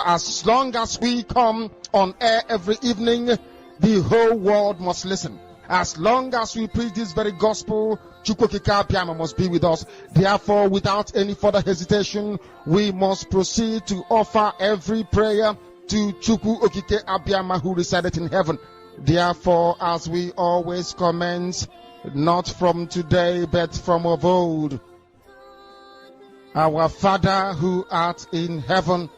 As long as we come on air every evening, the whole world must listen. As long as we preach this very gospel, Chukwokika Abiyama must be with us. Therefore, without any further hesitation, we must proceed to offer every prayer to Chukwu Okike Abiyama who resided in heaven. Therefore, as we always commence, not from today, but from of old, our Father who art in heaven,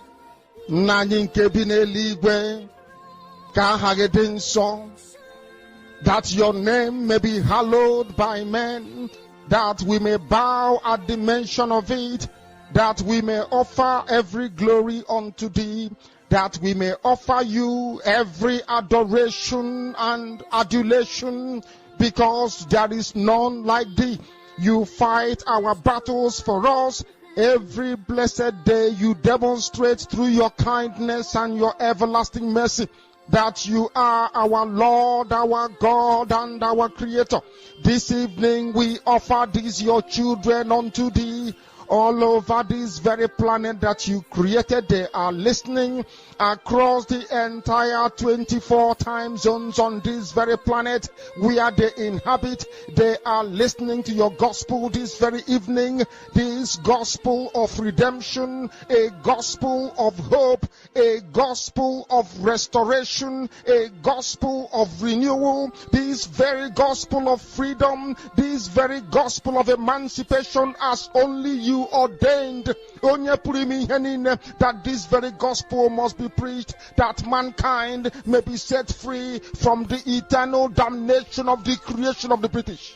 that your name may be hallowed by men, that we may bow at the mention of it, that we may offer every glory unto thee, that we may offer you every adoration and adulation, because there is none like thee. You fight our battles for us. Every blessed day you demonstrate through your kindness and your everlasting mercy that you are our Lord, our God, and our Creator. This evening we offer these your children unto thee. All over this very planet that you created, they are listening across the entire 24 time zones on this very planet where they inhabit. They are listening to your gospel this very evening, this gospel of redemption, a gospel of hope, a gospel of restoration, a gospel of renewal, this very gospel of freedom, this very gospel of emancipation as only you ordained, that this very gospel must be preached, that mankind may be set free from the eternal damnation of the creation of the British.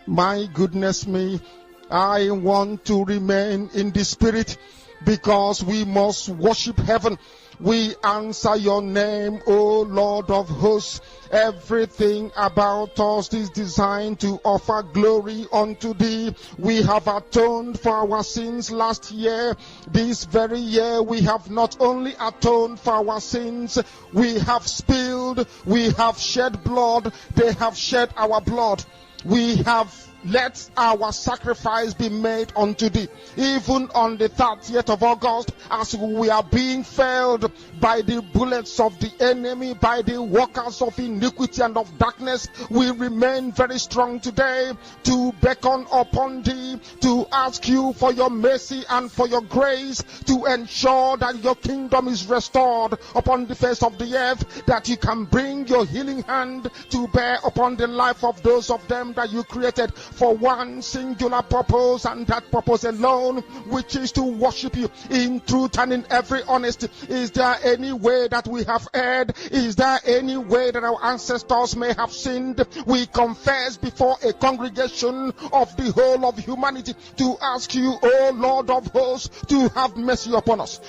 My goodness me, I want to remain in the spirit, because we must worship heaven. We answer your name, O Lord of hosts. Everything about us is designed to offer glory unto thee. We have atoned for our sins last year. This very year we have not only atoned for our sins, we have spilled, we have shed blood, they have shed our blood. We have let our sacrifice be made unto thee. Even on the 30th of August, as we are being felled by the bullets of the enemy, by the workers of iniquity and of darkness, we remain very strong today to beckon upon thee, to ask you for your mercy and for your grace, to ensure that your kingdom is restored upon the face of the earth, that you can bring your healing hand to bear upon the life of those of them that you created for one singular purpose, and that purpose alone, which is to worship you in truth and in every honesty. Is there any way that we have erred? Is there any way that our ancestors may have sinned? We confess before a congregation of the whole of humanity to ask you, O Lord of hosts, to have mercy upon us.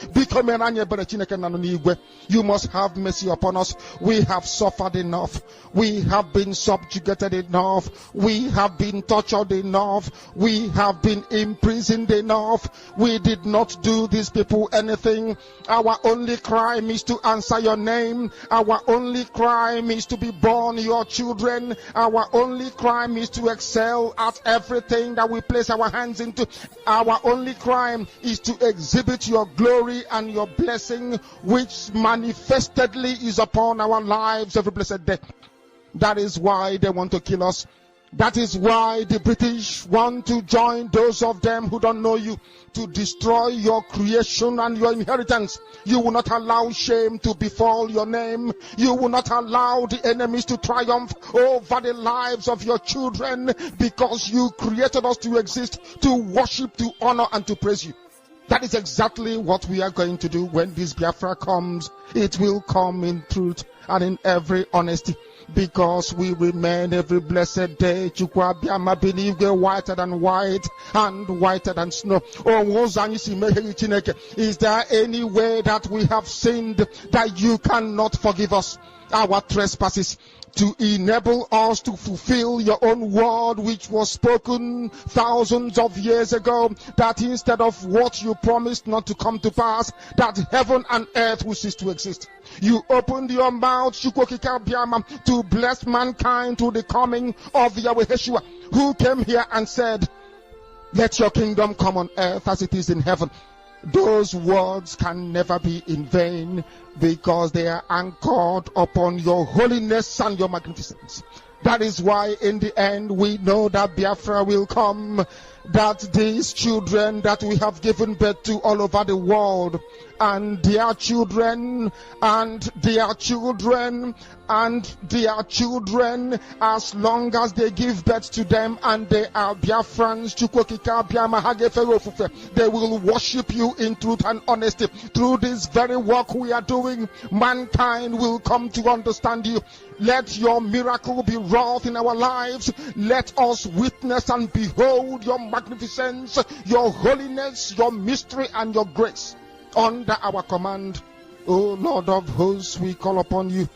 You must have mercy upon us. We have suffered enough. We have been subjugated enough. We have been tortured enough. We have been imprisoned enough. We did not do these people anything. Our only crime is to answer your name. Our only crime is to be born your children. Our only crime is to excel at everything that we place our hands into. Our only crime is to exhibit your glory and your blessing, which manifestedly is upon our lives every blessed day. That is why they want to kill us. That is why the British want to join those of them who don't know you to destroy your creation and your inheritance. You will not allow shame to befall your name. You will not allow the enemies to triumph over the lives of your children, because you created us to exist, to worship, to honor, and to praise you. That is exactly what we are going to do when this Biafra comes. It will come in truth and in every honesty, because we remain every blessed day whiter than white and whiter than snow. Is there any way that we have sinned that you cannot forgive us our trespasses, to enable us to fulfill your own word, which was spoken thousands of years ago, that instead of what you promised not to come to pass, that heaven and earth will cease to exist? You opened your mouth to bless mankind to the coming of Yahweh Yeshua, who came here and said, let your kingdom come on earth as it is in heaven. those words can never be in vain, because they are anchored upon your holiness and your magnificence. That is why in the end we know that Biafra will come, that these children that we have given birth to all over the world, and their children, and their children, and their children, as long as they give birth to them and they are Biafrans, they will worship you in truth and honesty. Through this very work we are doing, mankind will come to understand you. Let your miracle be wrought in our lives. Let us witness and behold your magnificence, your holiness, your mystery, and your grace under our command. O Lord of hosts, we call upon you.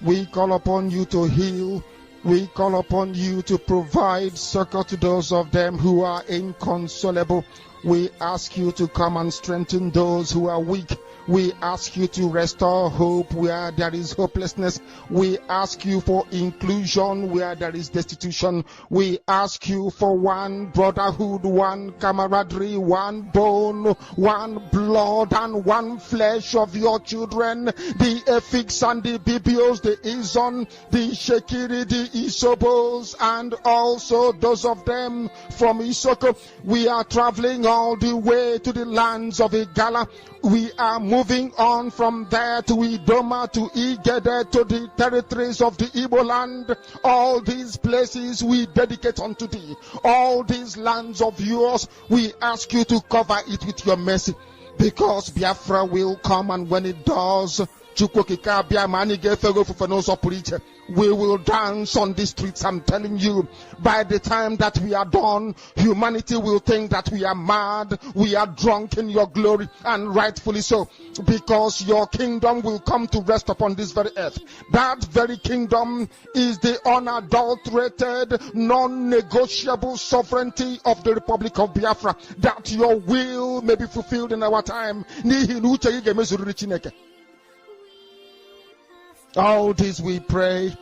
We call upon you to heal. We call upon you to provide succor to those of them who are inconsolable. We ask you to come and strengthen those who are weak. We ask you to restore hope where there is hopelessness. We ask you for inclusion where there is destitution. We ask you for one brotherhood, one camaraderie, one bone, one blood, and one flesh of your children. The Efiks and the Bibios, the Izon, the Shekiri, the Isobos, and also those of them from Isoko. We are traveling all the way to the lands of Igala. We are moving on from there to Idoma, to Igede, to the territories of the Igbo land. All these places we dedicate unto thee. All these lands of yours, we ask you to cover it with your mercy. Because Biafra will come, and when it does, we will dance on the streets. I'm telling you, by the time that we are done, humanity will think that we are mad, we are drunk in your glory, and rightfully so, because your kingdom will come to rest upon this very earth. That very kingdom is the unadulterated, non-negotiable sovereignty of the Republic of Biafra, that your will may be fulfilled in our time. All this we pray,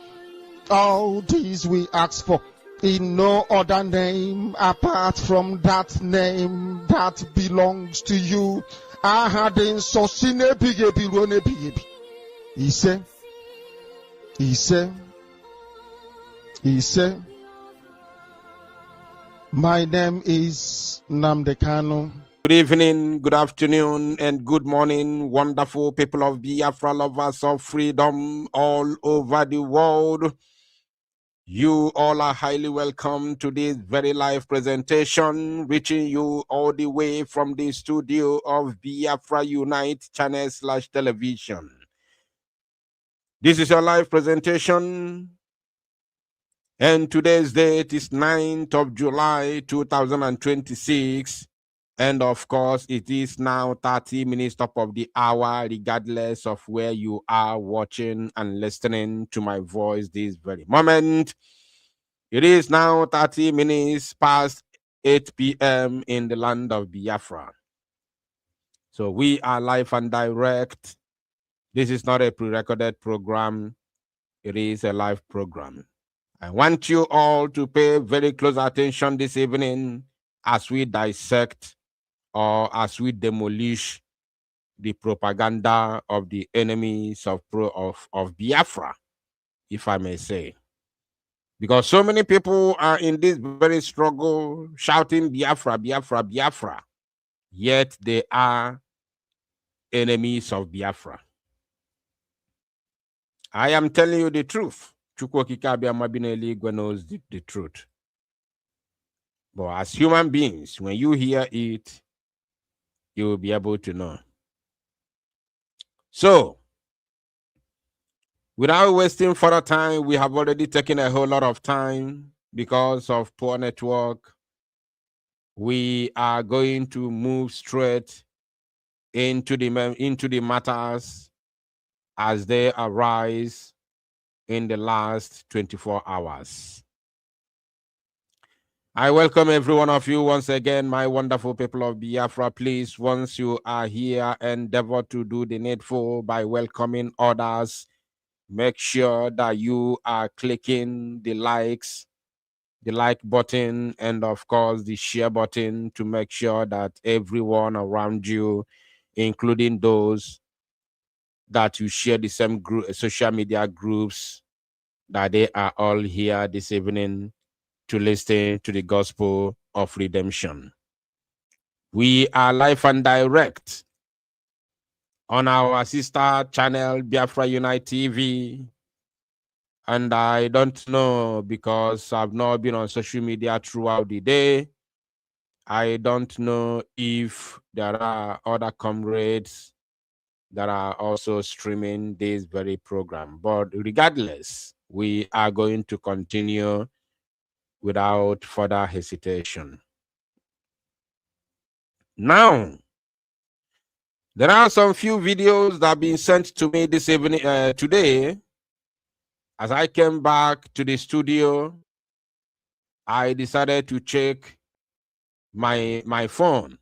all this we ask for, in no other name apart from that name that belongs to you. He said, my name is Namdekano. Good evening, good afternoon, and good morning, wonderful people of Biafra, lovers of freedom all over the world. You all are highly welcome to this very live presentation, reaching you all the way from the studio of Biafra Unite channel/television. This is your live presentation, and today's date is 9th of July 2026. And of course, it is now 30 minutes top of the hour, regardless of where you are watching and listening to my voice this very moment. It is now 30 minutes past 8 p.m. in the land of Biafra. So we are live and direct. This is not a pre-recorded program. It is a live program. I want you all to pay very close attention this evening as we dissect or as we demolish the propaganda of the enemies of Biafra, if I may say. Because so many people are in this very struggle, shouting Biafra, Biafra, Biafra, yet they are enemies of Biafra. I am telling you the truth. Chukwokika Mabineli knows the truth. But as human beings, when you hear it, you will be able to know. So, without wasting further time, we have already taken a whole lot of time because of poor network. We are going to move straight into the matters as they arise in the last 24 hours. I welcome every one of you once again, my wonderful people of Biafra. Please, once you are here, endeavor to do the needful by welcoming others. Make sure that you are clicking the likes the like button, and of course the share button to make sure that everyone around you, including those that you share the same group, social media groups, that they are all here this evening to listen to the gospel of redemption. We are live and direct on our sister channel, Biafra Unite TV. And I don't know, because I've not been on social media throughout the day. I don't know if there are other comrades that are also streaming this very program. But regardless, we are going to continue without further hesitation. Now, there are some few videos that have been sent to me this evening, today. As I came back to the studio, I decided to check my phone,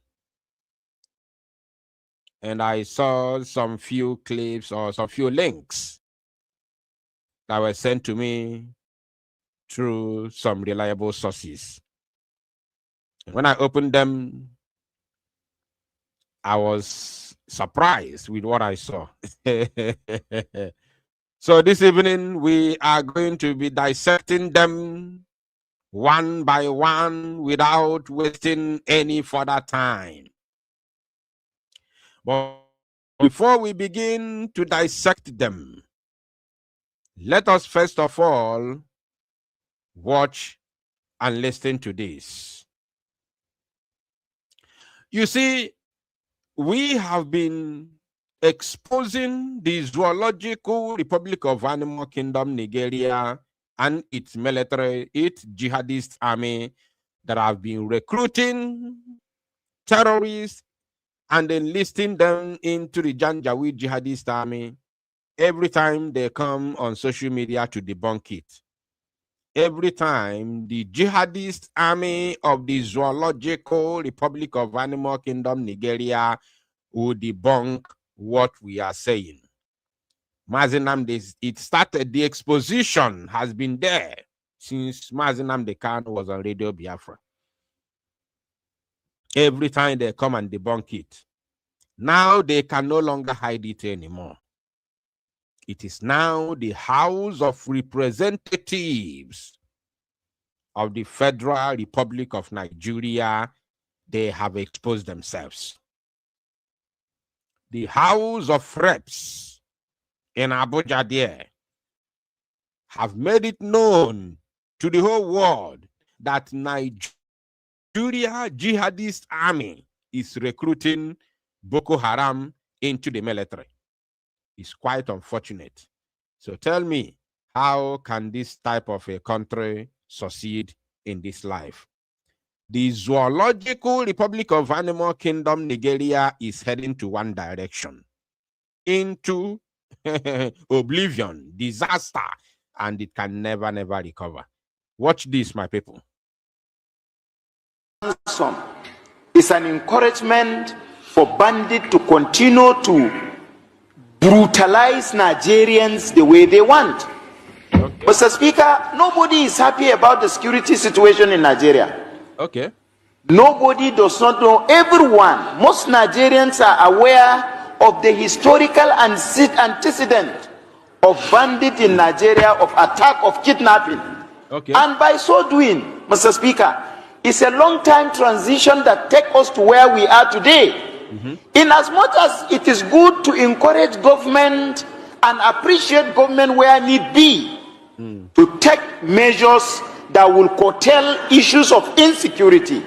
and I saw some few clips or some few links that were sent to me through some reliable sources. When I opened them, I was surprised with what I saw. So this evening, we are going to be dissecting them one by one without wasting any further time. But before we begin to dissect them, let us first of all watch and listen to this. You see, we have been exposing the Zoological Republic of Animal Kingdom, Nigeria, and its military, its jihadist army that have been recruiting terrorists and enlisting them into the Janjaweed jihadist army every time they come on social media to debunk it. Every time the jihadist army of the Zoological Republic of Animal Kingdom, Nigeria, will debunk what we are saying. Mazinam, it started, the exposition has been there since Mazinam Khan was on Radio Biafra. Every time they come and debunk it. Now they can no longer hide it anymore. It is now the House of Representatives of the Federal Republic of Nigeria. They have exposed themselves. The House of Reps in Abuja there have made it known to the whole world that Nigeria jihadist army is recruiting Boko Haram into the military. It's quite unfortunate. So tell me, how can this type of a country succeed in this life? The Zoological Republic of Animal Kingdom, Nigeria, is heading to one direction, into oblivion, disaster, and it can never recover. Watch this, my people. It's an encouragement for bandits to continue to brutalize Nigerians the way they want. Okay. Mr. Speaker, nobody is happy about the security situation in Nigeria. Okay. Nobody does not know. Everyone, most Nigerians are aware of the historical antecedent of bandits in Nigeria, of attack, of kidnapping. Okay. And by so doing, Mr. Speaker, it's a long-time transition that takes us to where we are today. In as much as it is good to encourage government and appreciate government where need be, to take measures that will curtail issues of insecurity,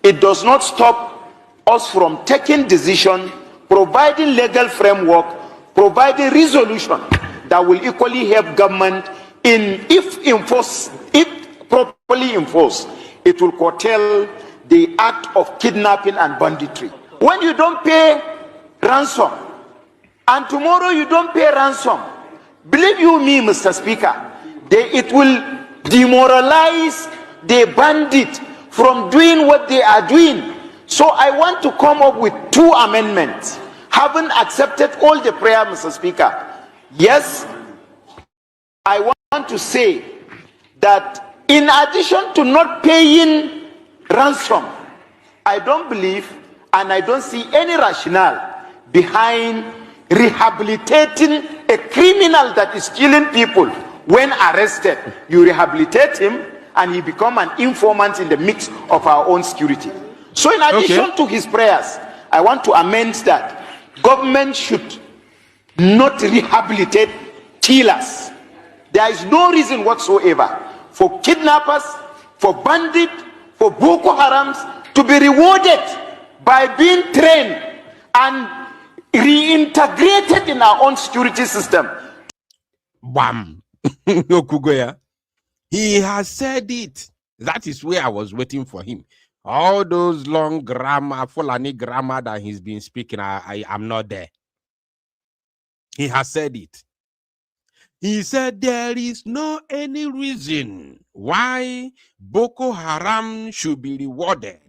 it does not stop us from taking decision, providing legal framework, providing resolution that will equally help government in, if properly enforced, it will curtail the act of kidnapping and banditry. When you don't pay ransom, and tomorrow you don't pay ransom, believe you me, Mr. Speaker, it will demoralize the bandit from doing what they are doing. So I want to come up with 2 amendments. Having accepted all the prayer, Mr. Speaker, yes, I want to say that in addition to not paying ransom, I don't believe and I don't see any rationale behind rehabilitating a criminal that is killing people. When arrested, you rehabilitate him and he become an informant in the mix of our own security. So in addition to his prayers, I want to amend that government should not rehabilitate killers. There is no reason whatsoever for kidnappers, for bandits, for Boko Harams to be rewarded by being trained and reintegrated in our own security system. Bam. Okugoya. He has said it. That is where I was waiting for him. All those long grammar, Fulani grammar that he's been speaking, I am not there. He has said it. He said there is no any reason why Boko Haram should be rewarded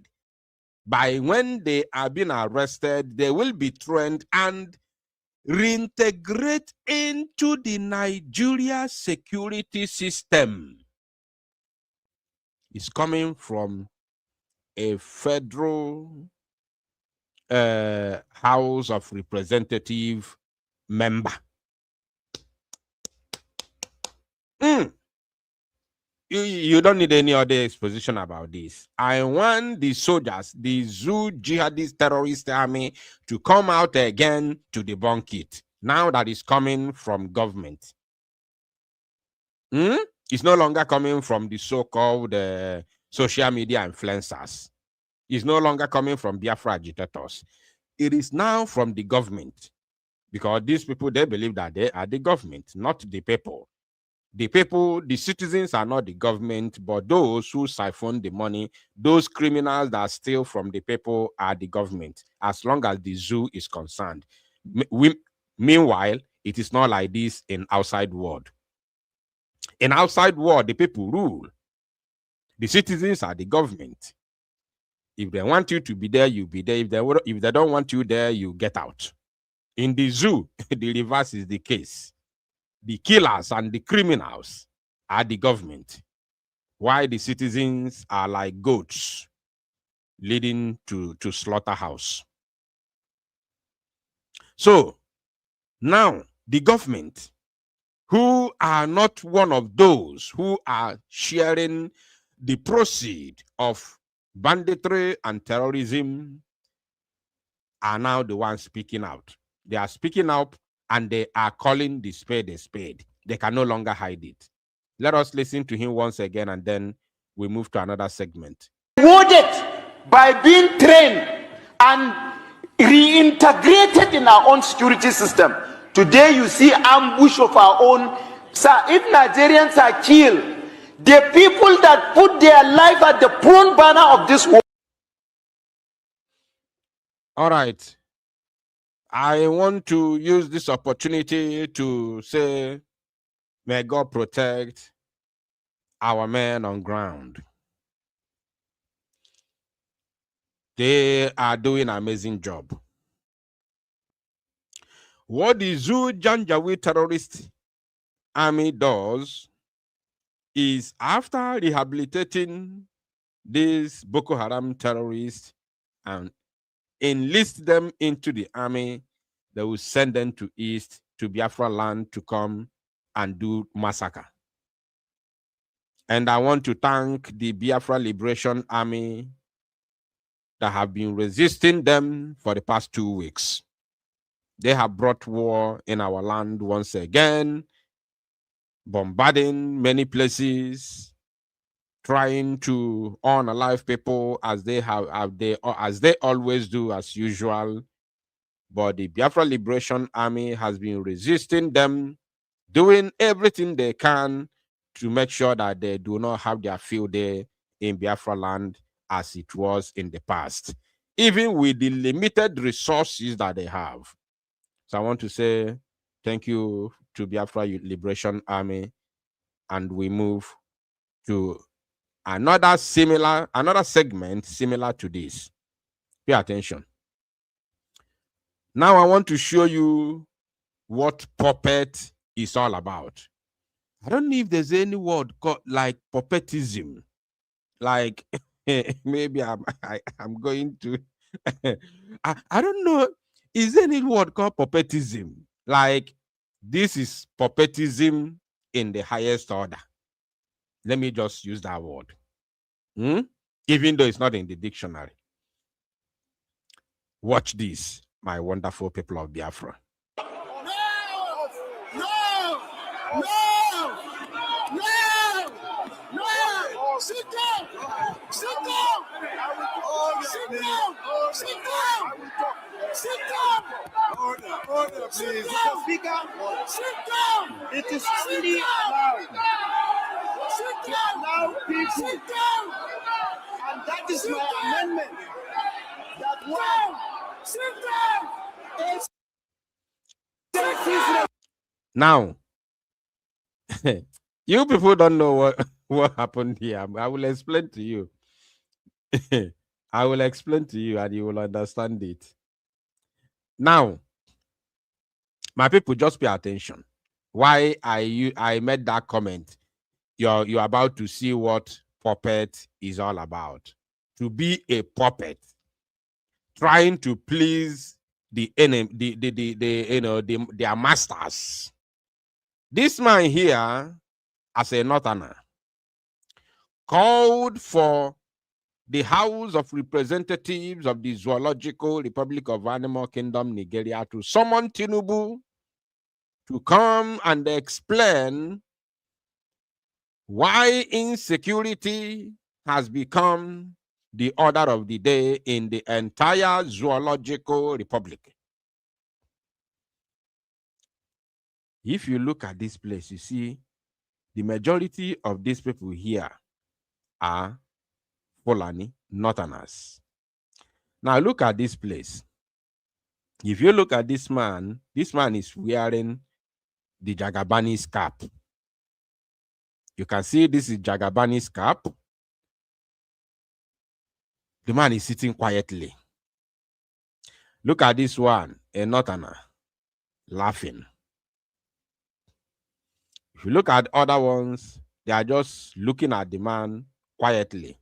by when they are being arrested, they will be trained and reintegrate into the Nigeria security system. It's coming from a federal House of Representative member. You don't need any other exposition about this. I want the soldiers, the Zoo jihadist terrorist army, to come out again to debunk it. Now that it's coming from government. It's no longer coming from the so-called social media influencers. It's no longer coming from Biafra agitators. It is now from the government. Because these people, they believe that they are the government, not the people. The people, the citizens are not the government, but those who siphon the money, those criminals that steal from the people are the government, as long as the zoo is concerned. Meanwhile, it is not like this in outside world. In outside world, the people rule. The citizens are the government. If they want you to be there, you be there. If they don't want you there, you get out. In the zoo, the reverse is the case. The killers and the criminals are the government, while the citizens are like goats leading to slaughterhouse. So now the government, who are not one of those who are sharing the proceeds of banditry and terrorism, are now the ones speaking out. They are speaking out and they are calling the spade a spade. They can no longer hide it. Let us listen to him once again and then we move to another segment. Rewarded by being trained and reintegrated in our own security system. Today you see ambush of our own. Sir, if Nigerians are killed, the people that put their life at the front banner of this war. All right. I want to use this opportunity to say, may God protect our men on ground. They are doing an amazing job. What the Zoo Janjaweed terrorist army does is, after rehabilitating these Boko Haram terrorists and enlist them into the army, they will send them to East, to Biafra land, to come and do massacre. And I want to thank the Biafra Liberation Army that have been resisting them for the past 2 weeks. They have brought war in our land once again, bombarding many places, trying to unalive people as they always do, as usual. But the Biafra Liberation Army has been resisting them, doing everything they can to make sure that they do not have their field day in Biafra land as it was in the past, even with the limited resources that they have. So I want to say thank you to Biafra Liberation Army, and we move to another segment similar to this. Pay attention. Now I want to show you what puppet is all about. I don't know if there's any word called like puppetism. Like maybe I'm going to I don't know. Is there any word called puppetism? Like this is puppetism in the highest order. Let me just use that word. Even though it's not in the dictionary. Watch this, my wonderful people of Biafra. Sit down! Sit down! Sit down! Sit down! Sit down! Order, please. Mr. Speaker, sit down! It is only allowed. Sit down! Allow people. Sit down! And that is my amendment. That one. Sit down! Now, you people don't know what happened here. I will explain to you. I will explain to you and you will understand it. Now, my people, just pay attention. Why I made that comment. You're about to see what puppet is all about. To be a puppet, trying to please the enemy, their masters. This man here, as a northerner, called for the House of Representatives of the Zoological Republic of Animal Kingdom, Nigeria, to summon Tinubu to come and explain why insecurity has become the order of the day in the entire Zoological Republic. If you look at this place, you see the majority of these people here are Fulani Northerners. Now look at this place. If you look at this man is wearing the Jagabani's cap. You can see this is Jagabani's cap. The man is sitting quietly. Look at this one, a Northerner, laughing. If you look at other ones, they are just looking at the man quietly.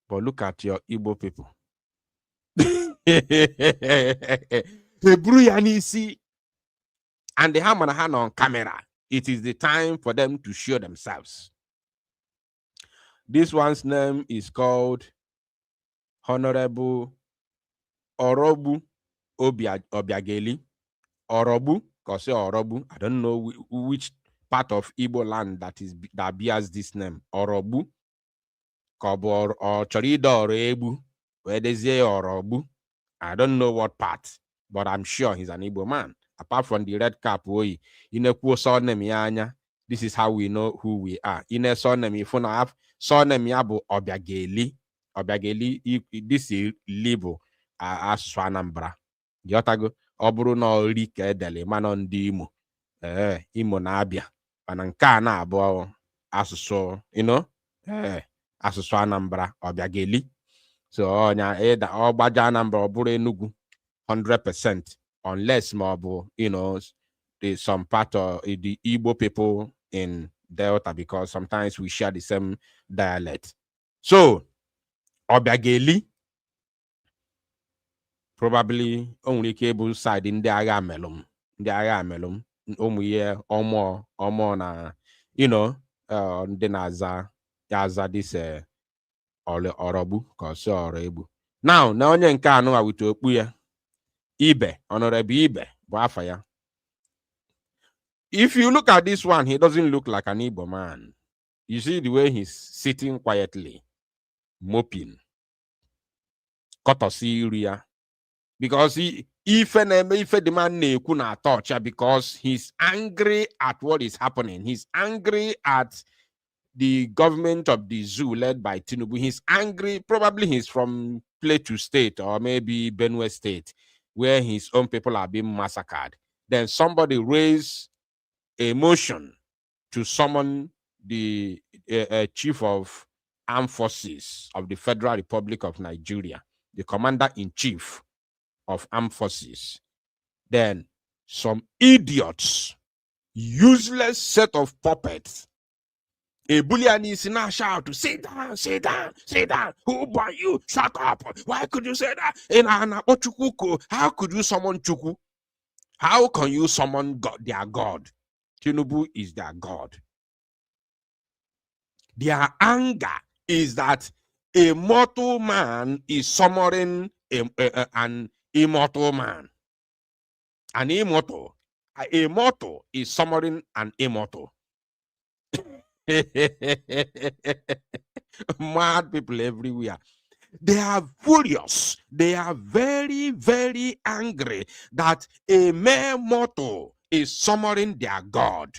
But look at your Igbo people. And they have a hand on camera. It is the time for them to show themselves. This one's name is called Honorable Orobu Obiageli. Orobu, because Orobu, I don't know which part of Igbo land that bears this name. Orobu. Kobor or Chorido or Ebu. Where they say Orobu. I don't know what part, but I'm sure he's an Igbo man. Apart from the red cap, this is how we know who we are. In a surname, if you have surname Yabu Obiageli, this is Libo as Swanambra. Yotago, Obru no Rike dele manon di Imo. Imo na Abia. Pananka na abo asuso, asuso Anambra Obiageli. So onya eda Obaja Anambra Oburu Enugu 100%. Unless there's some part of the Igbo people in Delta, because sometimes we share the same dialect. So, Obiageli, probably only cable side in the Agamelum. Omo na, then as this Orobu, cause Orebu. Now onye nke anụ awito okpu ya. Ibe, Honorable Ibe, Boafaya. If you look at this one, he doesn't look like an Igbo man. You see the way he's sitting quietly, moping. Kotosi because if the man ne torture, because he's angry at what is happening. He's angry at the government of the zoo led by Tinubu. He's angry, probably he's from Plateau State or maybe Benue State, where his own people are being massacred. Then somebody raised a motion to summon the chief of armed forces of the Federal Republic of Nigeria, the commander-in-chief of armed forces. Then some idiots useless set of puppets. A bullion is now shout to sit down, sit down, sit down. Who by you? Shut up. Why could you say that? How could you summon Chuku? How can you summon God, their God? Tinubu is their God. Their anger is that a mortal man is summoning an immortal man. An immortal. A mortal is summoning an immortal. Mad people everywhere. They are furious. They are very, very angry that a mere mortal is summoning their God.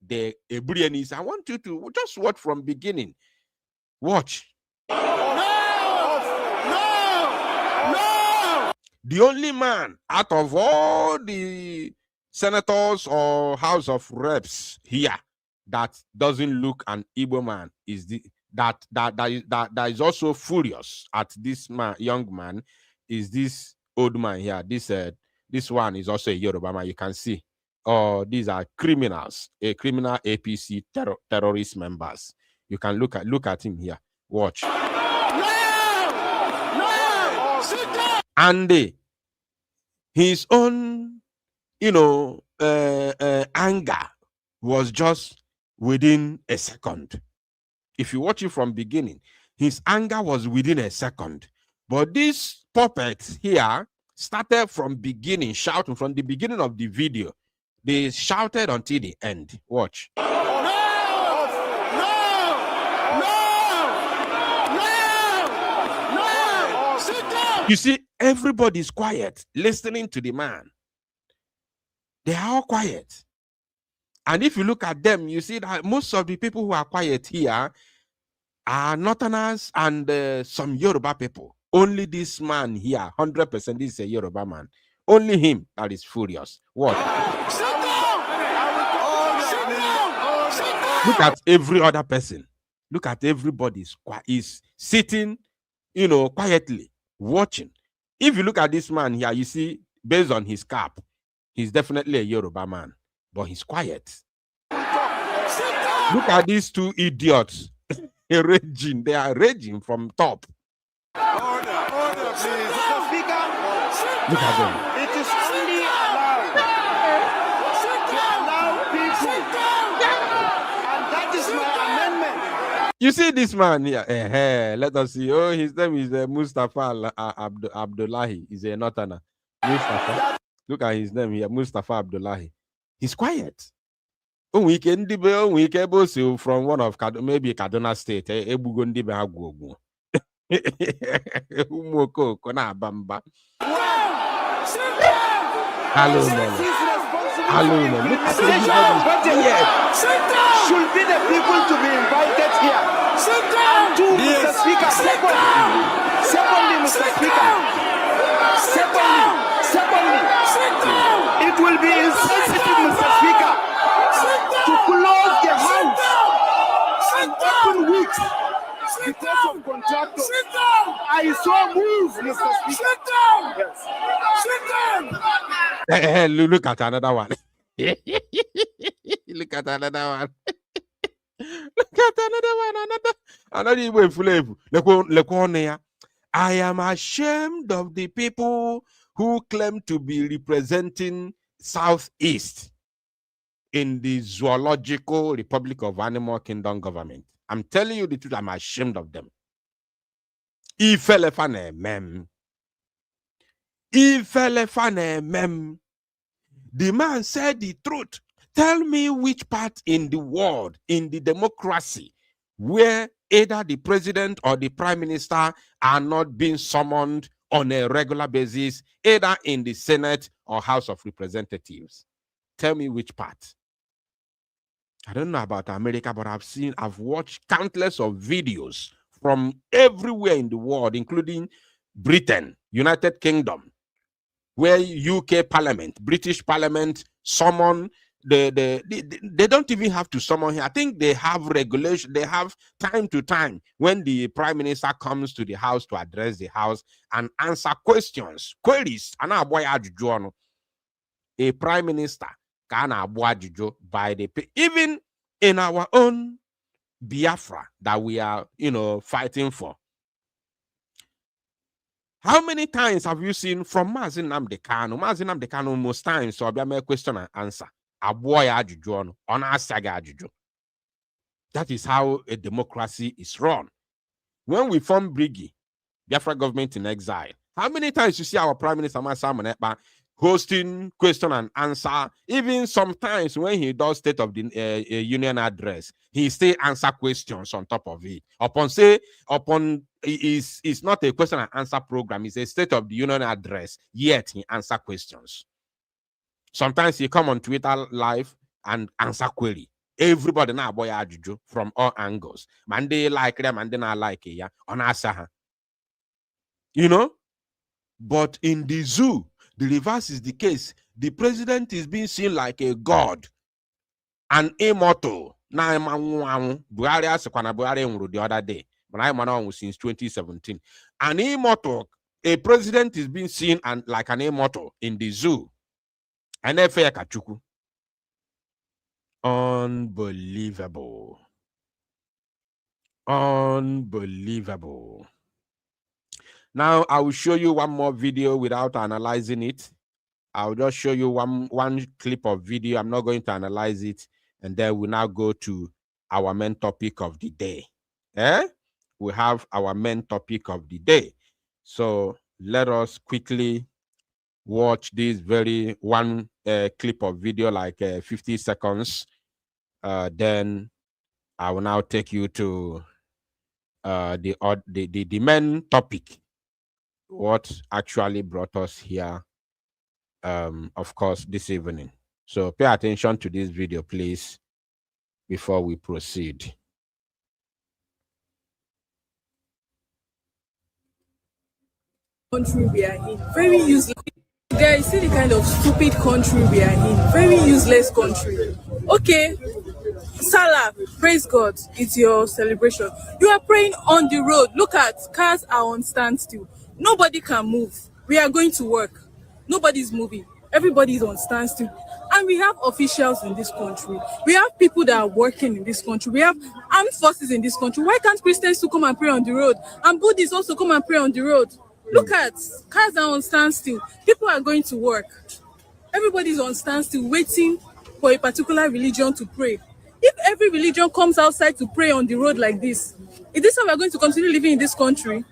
The Ebrianis, I want you to just watch from beginning. Watch. No! The only man out of all the senators or House of Reps here that doesn't look an Igbo man is that is also furious at this man, young man, is this old man here. This one is also a Yoruba man. You can see. Oh, these are criminals, a criminal APC terrorist members. You can look at him here. Watch. And his own, anger was just within a second. If you watch it from beginning, his anger was within a second. But these puppets here started from beginning, shouting from the beginning of the video. They shouted until the end. Watch. You see, everybody's quiet, listening to the man. They are all quiet. And if you look at them, you see that most of the people who are quiet here are Northerners and some Yoruba people. Only this man here, 100%, this is a Yoruba man. Only him that is furious. What? Look at every other person. Look at everybody is sitting, quietly, watching. If you look at this man here, you see, based on his cap, he's definitely a Yoruba man, but he's quiet. Look at these two idiots. Raging. They are raging from top. Order, please. Mr. Speaker, look at them. It is only allowed to allow people, and that is my amendment. You see this man here? Let us see. Oh, his name is Mustafa Abdullahi. He's a Northerner. Mustafa. Look at his name here, Mustafa Abdullahi. He's quiet. We can debate from one of maybe Kaduna State. Hello, Should be the people to be invited here. Sit down. Mr. Speaker. Secondly, Mr. Speaker. Secondly, it will be insensitive, Mr. Speaker, to close the house and open weeks because of contractors. I saw moves, Mr. Speaker. Sit down. Look at another one. Look at another one. Look at another one. I am ashamed of the people who claim to be representing Southeast in the Zoological Republic of Animal Kingdom government. I'm telling you the truth, I'm ashamed of them. The man said the truth. Tell me which part in the world, in the democracy, where either the president or the prime minister are not being summoned on a regular basis, either in the Senate or House of Representatives. Tell me which part. I don't know about America, but I've watched countless of videos from everywhere in the world, including Britain, United Kingdom, where UK Parliament, British Parliament summon they don't even have to summon here. I think they have regulation. They have time to time when the prime minister comes to the house to address the house and answer queries. A prime minister by the even in our own Biafra that we are, fighting for. How many times have you seen from Mazin Nnamdi Kanu? Mazin Nnamdi Kanu most times so be a question and answer. A boy ajuju on a saga ajuju. That is how a democracy is run. When we form Brigi, Biafra government in exile, how many times you see our Prime Minister Simon Ekpa hosting question and answer? Even sometimes when he does State of the Union address, he still answer questions on top of it. It's not a question and answer program, it's a State of the Union address, yet he answer questions. Sometimes he come on Twitter live and answer query. Everybody now boy ajuju from all angles. Man they like them and they not like it, yeah. On answer. But in the zoo, the reverse is the case. The president is being seen like a god, an immortal. Now Buhari asekwana Buhari the other day, but I'm on since 2017. An immortal, a president is being seen like an immortal in the zoo. And Kachuku. Unbelievable. Unbelievable. Now I will show you one more video without analyzing it. I'll just show you one clip of video. I'm not going to analyze it. And then we'll now go to our main topic of the day. We have our main topic of the day. So let us quickly watch this very one clip of video, like 50 seconds. Then I will now take you to the main topic, what actually brought us here, of course, this evening. So pay attention to this video, please, before we proceed. Country we are in, very useless. Guys, see the kind of stupid country we are in, very useless country. Okay, Salah, praise God, it's your celebration. You are praying on the road. Look at, cars are on standstill. Nobody can move. We are going to work. Nobody's moving. Everybody is on standstill. And we have officials in this country. We have people that are working in this country. We have armed forces in this country. Why can't Christians to come and pray on the road? And Buddhists also come and pray on the road. Look at, cars are on standstill. People are going to work. Everybody's on standstill waiting for a particular religion to pray. If every religion comes outside to pray on the road like this, is this how we're going to continue living in this country?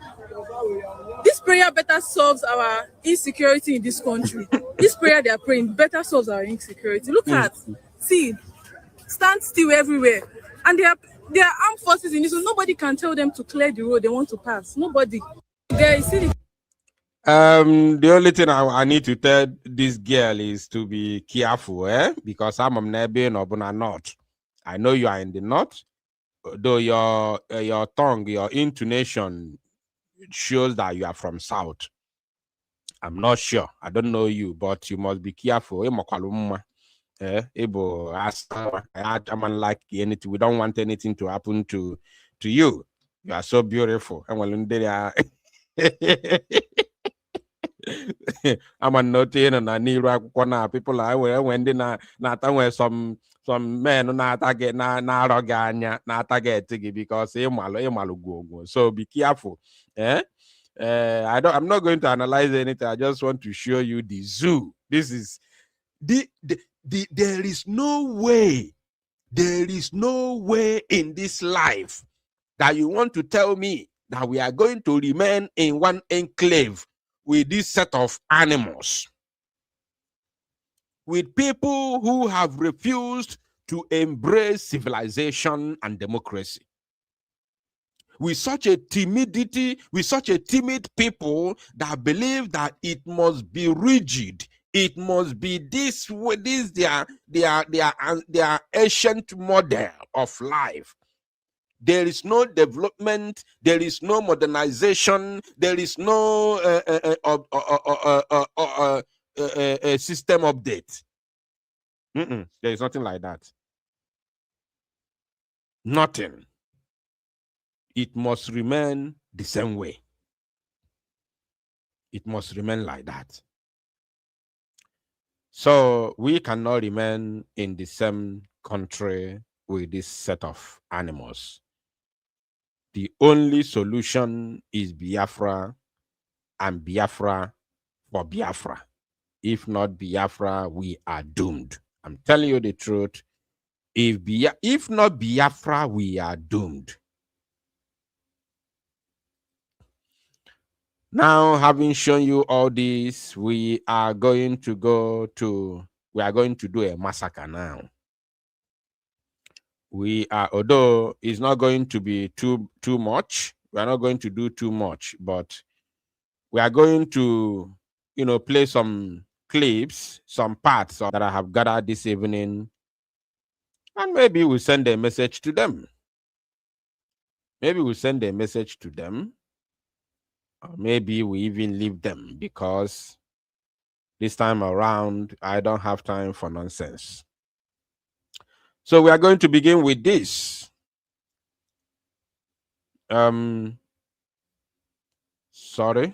This prayer better solves our insecurity in this country. This prayer they are praying better solves our insecurity. Look at, see, stand still everywhere. And there are armed forces in this, so nobody can tell them to clear the road they want to pass. Nobody. Guys, see the only thing I need to tell this girl is to be careful, because I'm maybe in Obuna North. I know you are in the North, though your tongue, your intonation shows that you are from South. I'm not sure. I don't know you, but you must be careful. Like anything. We don't want anything to happen to you. You are so beautiful. I'm a noting and I need people are when they not some men na target na roganya na target because so be careful. I'm not going to analyze anything. I just want to show you the zoo. This is there is no way in this life that you want to tell me that we are going to remain in one enclave with this set of animals, with people who have refused to embrace civilization and democracy, with such a timidity, with such a timid people that believe that it must be rigid, it must be this way, this their ancient model of life. There is no development, there is no modernization, there is no system update. There is nothing like that. Nothing. It must remain the same way. It must remain like that. So we cannot remain in the same country with this set of animals. The only solution is Biafra, and Biafra for Biafra. If not Biafra, we are doomed. I'm telling you the truth. If not Biafra, we are doomed. Now, having shown you all this, we are going to do a massacre now. Although it's not going to be too much, we are not going to do too much, but we are going to, play some clips, some parts that I have gathered this evening, and maybe we'll send a message to them. Or maybe we even leave them, because this time around, I don't have time for nonsense. So we are going to begin with this. Sorry.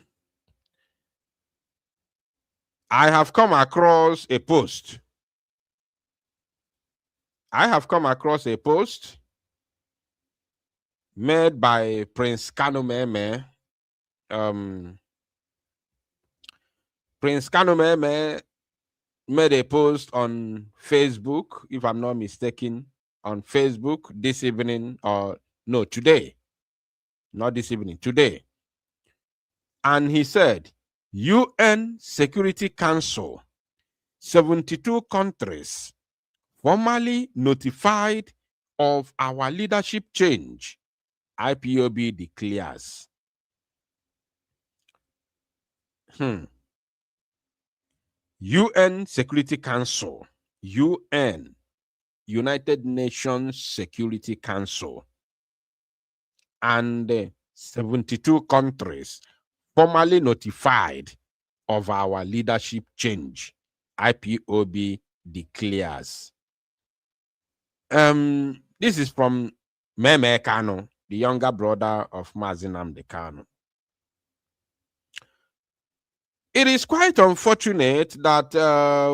I have come across a post. Made by Prince Kanumeme. Prince Kanumeme made a post on Facebook, if I'm not mistaken, on Facebook this evening, or no, today. Not this evening, today. And he said, UN Security Council, 72 countries formally notified of our leadership change. IPOB declares. UN Security Council, UN, United Nations Security Council, and 72 countries formally notified of our leadership change. IPOB declares. This is from Meme Kano, the younger brother of Mazi Nnamdi Kanu. It is quite unfortunate that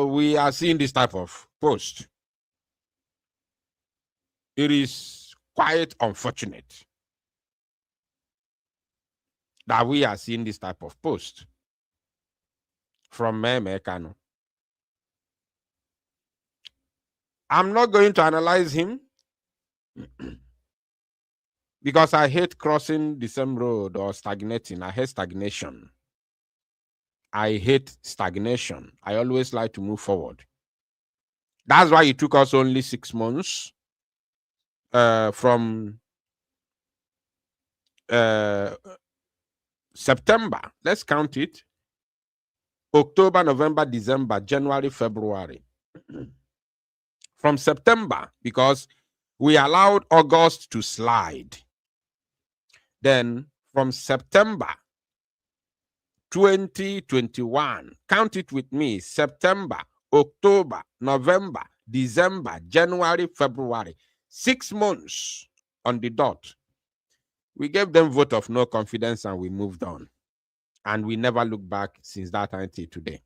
we are seeing this type of post. It is quite unfortunate that we are seeing this type of post from Meme Kano. I'm not going to analyze him because I hate crossing the same road or stagnating. I hate stagnation. I always like to move forward. That's why it took us only 6 months from September. Let's count it. October, November, December, January, February. From September, because we allowed August to slide. Then from September 2021, count it with me, September, October, November, December, January, February, 6 months on the dot. We gave them vote of no confidence and we moved on. And we never looked back since that time till today.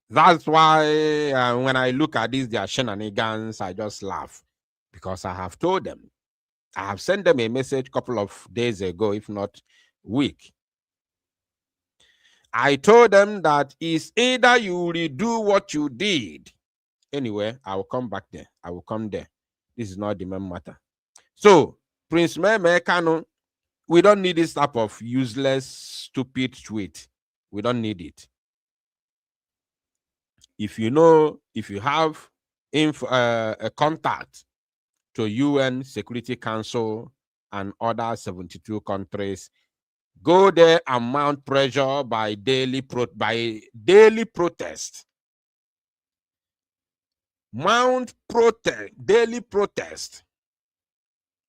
That's why when I look at these, their shenanigans, I just laugh. Because I have told them, I have sent them a message a couple of days ago, if not week. I told them that it's either you redo what you did. Anyway, I will come back there. I will come there. This is not the main matter. So, Prince Meme Kanu, we don't need this type of useless, stupid tweet. We don't need it. If you have a contact to UN Security Council and other 72 countries, go there and mount pressure by daily protest. Daily protest.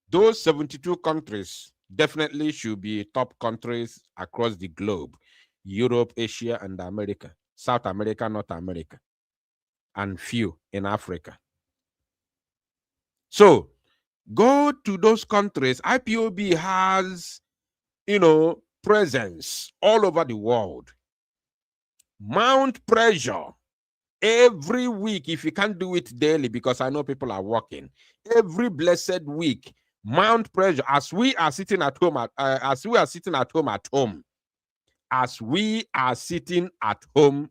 Those 72 countries definitely should be top countries across the globe. Europe, Asia, and America. South America, North America. And few in Africa. So, go to those countries. IPOB has, presence all over the world. Mount pressure every week. If you can't do it daily, because I know people are working, every blessed week, mount pressure as we are sitting at home as we are sitting at home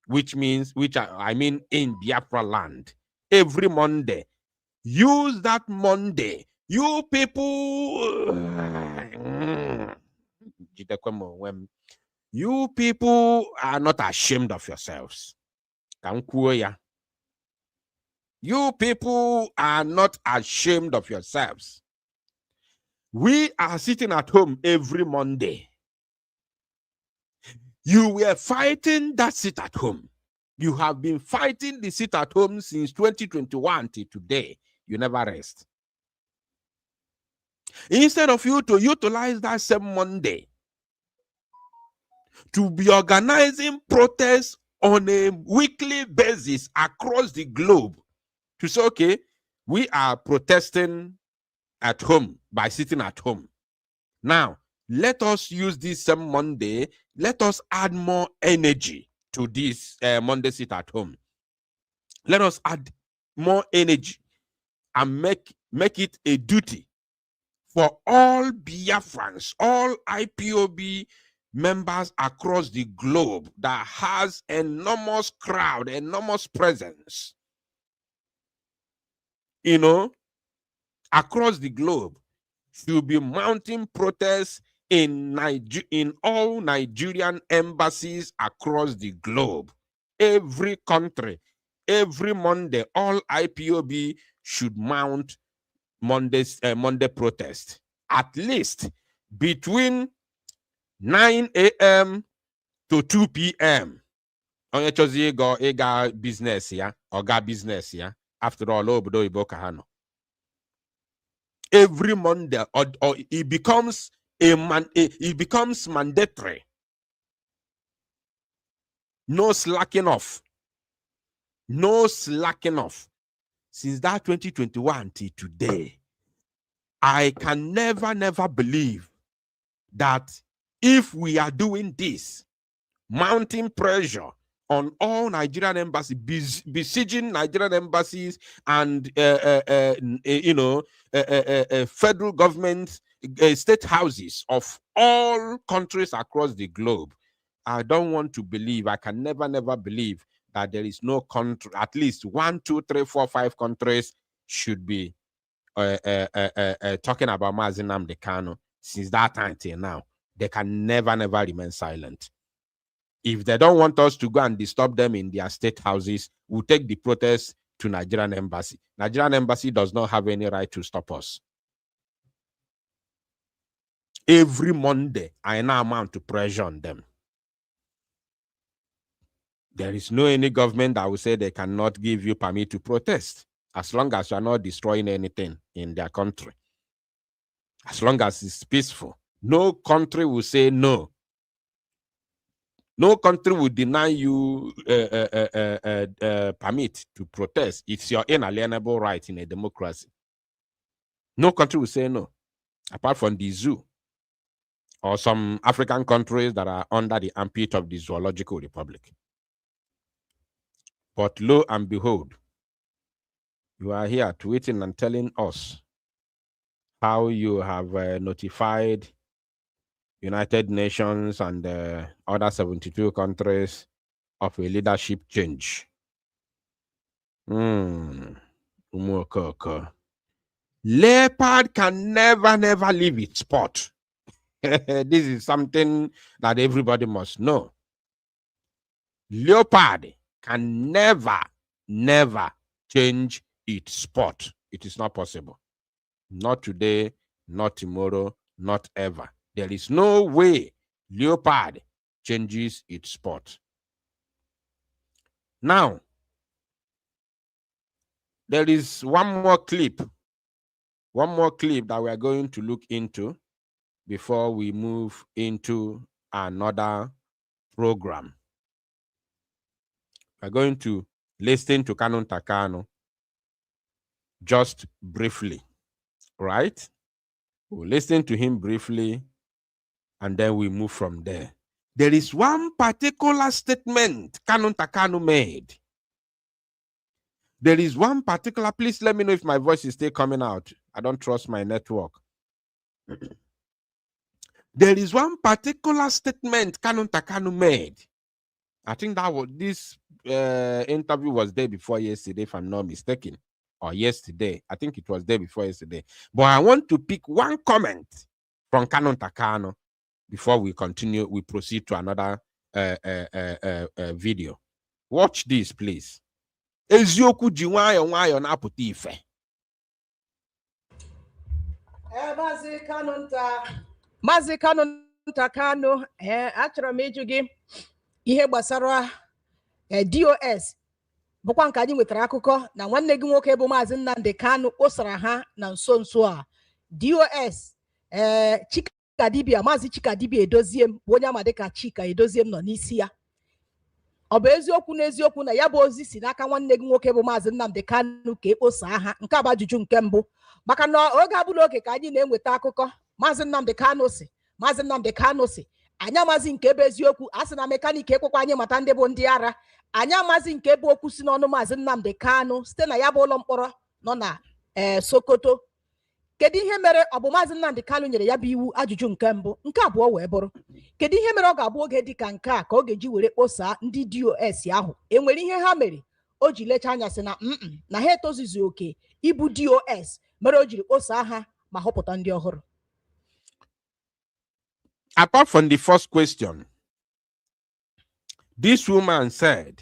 which means I mean in Biafra land. Every Monday, use that Monday. You people, you people are not ashamed of yourselves. You people are not ashamed of yourselves. We are sitting at home every Monday. You were fighting that sit at home. You have been fighting the sit at home since 2021 till today. You never rest. Instead of you to utilize that same Monday to be organizing protests on a weekly basis across the globe, to say, okay, we are protesting at home by sitting at home. Now, let us use this same Monday. Let us add more energy to this Monday sit at home. Let us add more energy and make it a duty for all Biafrans, all IPOB members across the globe that has enormous crowd, enormous presence, across the globe, should be mounting protests in all Nigerian embassies across the globe. Every country, every Monday, all IPOB should mount Monday protest, at least between 9 a.m. to 2 p.m. Onye chozi ịga business ya, oga business ya. After all, obodo Igbo ka ha nọ. Every Monday, or it becomes it becomes mandatory. No slacking off. No slacking off. Since that 2021 till today, I can never believe that if we are doing this, mounting pressure on all Nigerian embassies, besieging Nigerian embassies and federal government, state houses of all countries across the globe, I don't want to believe, I can never believe that there is no country, at least 1, 2, 3, 4, 5 countries should be talking about Mazi Nnamdi Kanu since that time till now. They can never remain silent. If they don't want us to go and disturb them in their state houses, we'll take the protest to Nigerian embassy. Nigerian embassy does not have any right to stop us. Every Monday, I now mount to pressure on them. There is no any government that will say they cannot give you permit to protest, as long as you are not destroying anything in their country. As long as it's peaceful. No country will say no. No country will deny you permit to protest. It's your inalienable right in a democracy. No country will say no, apart from the zoo or some African countries that are under the armpit of the Zoological Republic. But lo and behold, you are here tweeting and telling us how you have notified United Nations and other 72 countries of a leadership change. Leopard can never leave its spot. This is something that everybody must know. Leopard can never change its spot. It is not possible. Not today, not tomorrow, not ever. There is no way leopard changes its spot. Now, there is one more clip that we are going to look into before we move into another program. We're going to listen to Kanu Takano just briefly, right? We'll listen to him briefly, and then we move from there. There is one particular statement Kanu Takanu made. There is one particular, please let me know if my voice is still coming out. I don't trust my network. There is one particular statement Kanu Takanu made. I think that was this interview was day before yesterday, if I'm not mistaken, or yesterday. I think it was day before yesterday. But I want to pick one comment from Kanu Takano before we continue. We proceed to another video. Watch this, please. Eziokwu ji nwayọ nwayọ na-apụta ife. Maazị Kanu Takano, achọrọ m ịjụ gị ihe gbasara DOS bụkwa nke anyị nwetara akụkọ na nwanne gị nwoke bụ Maazị Nnamdi Kanu kpọsara ha na nso nso a. DOS Chika Dibia, Maazị Chika Dibia Edoziem bụ onye ama dịka Chika Edoziem nọ n'isi ya. Ọ bụ eziokwu n'eziokwu na ya bụ ozi si n'aka nwanne gị nwoke bụ Maazị Nnamdi Kanu ka ekposa ha? Nke a bụ ajụjụ nke mbụ, maka na oge abụla oge ka anyị na-enweta akụkọ. Maazị Nnamdi Kanu si anyị amazi nke bụ eziokwu. A sị na mekaniki ekwekwa anyị mata ndị bụ ndị ara. Anyị amazi nke bụ okwu si n'ọnụ Maazị Nnamdi Kanu site na ya bụ ụlọ mkpọrọ nọ na Sokoto. Kedu ihe mere ọ bụ Maazị Nnamdi Kanu nyere ya bụ iwu? Ajụjụ nke mbụ. Nke abụọ wee bụrụ, kedu ihe mere ọ ga-abụ oge dịka nke a ka ọ ga-eji were kposaa ndị DOS ahụ? Enwere ihe ha mere o ji lecha anya sị na ha etozuzi oke ịbụ DOS mere o jiri kposaa ha ma họpụta ndị ọhụrụ? Apart from the first question, this woman said,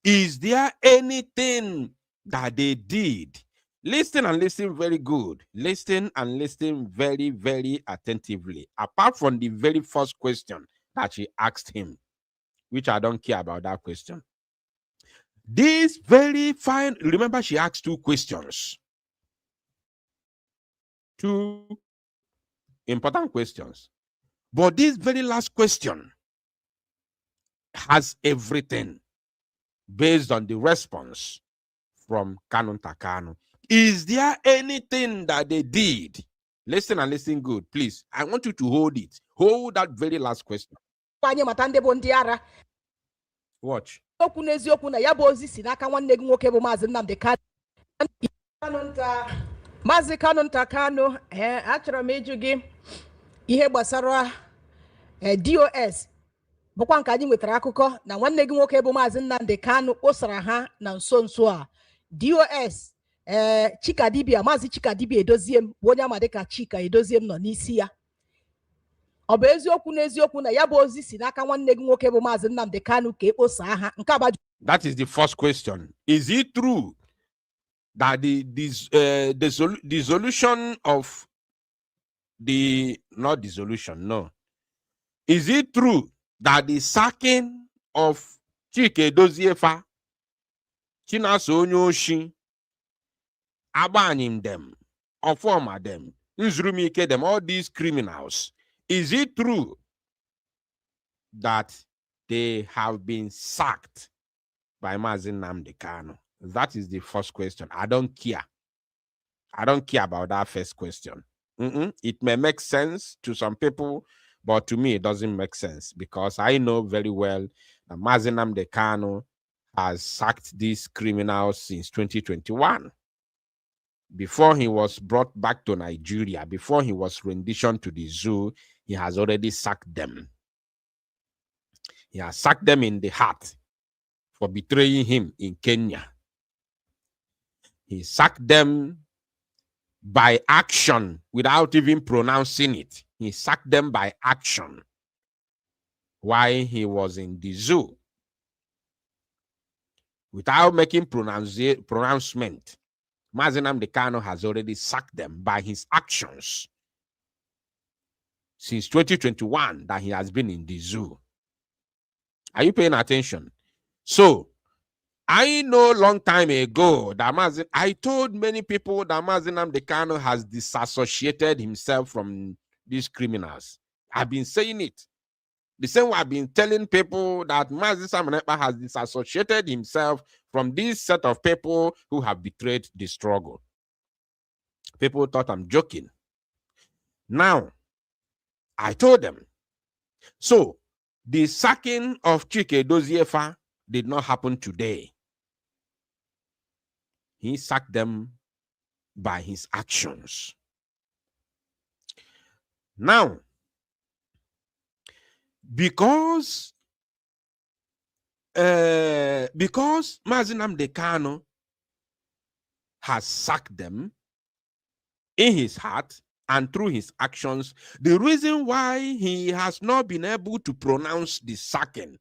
is there anything that they did? Listen and listen very good. Listen and listen very, very attentively. Apart from the very first question that she asked him, which I don't care about that question. This very fine, remember she asked two questions. Two important questions. But this very last question has everything based on the response from Kanu Takano. Is there anything that they did? Listen and listen good, please. I want you to hold it. Hold that very last question. Watch. Maazị Kanu Takano, achọrọ m ịjụ gị ihe gbasara DOS bụkwa nke anyị nwetara akụkọ na nwanne gị nwoke bụ Maazị Nnamdi Kanu kpọsara ha na nso nso a. DOS Chika Dibia, Maazị Chika Dibia Edoziem bụ onye ama dịka Chika Edoziem nọ n'isi ya. Ọ bụ eziokwu n'eziokwu na ya bụ ozi si n'aka nwanne gị nwoke bụ Maazị Nnamdi Kanu ka ekposaa ha? Nke a That is the first question. Is it true that the dissolution of the, not dissolution, no. Is it true that the sacking of Chike Doziefa, Chinaso Onyoshi, Abanim them, Ofoma them, Nzurumike them, all these criminals, is it true that they have been sacked by Maazị Nnamdi Kanu? That is the first question. I don't care. I don't care about that first question. It may make sense to some people, but to me, it doesn't make sense because I know very well that Maazị Nnamdi Kanu has sacked these criminals since 2021. Before he was brought back to Nigeria, before he was renditioned to the zoo, he has already sacked them. He has sacked them in the heart for betraying him in Kenya. He sacked them by action without even pronouncing it. He sacked them by action while he was in the zoo. Without making pronouncement, Maazị Nnamdi Kanu has already sacked them by his actions since 2021 that he has been in the zoo. Are you paying attention? So, I know long time ago that I told many people that Maazị Nnamdi Kanu has disassociated himself from these criminals. I've been saying it. The same way I've been telling people that Maazị Simon Ekpa has disassociated himself from this set of people who have betrayed the struggle. People thought I'm joking. Now, I told them. So the sacking of Chike Doziefa did not happen today. He sacked them by his actions. Now, because Mazi Nnamdi Kanu has sacked them in his heart and through his actions, the reason why he has not been able to pronounce the sacking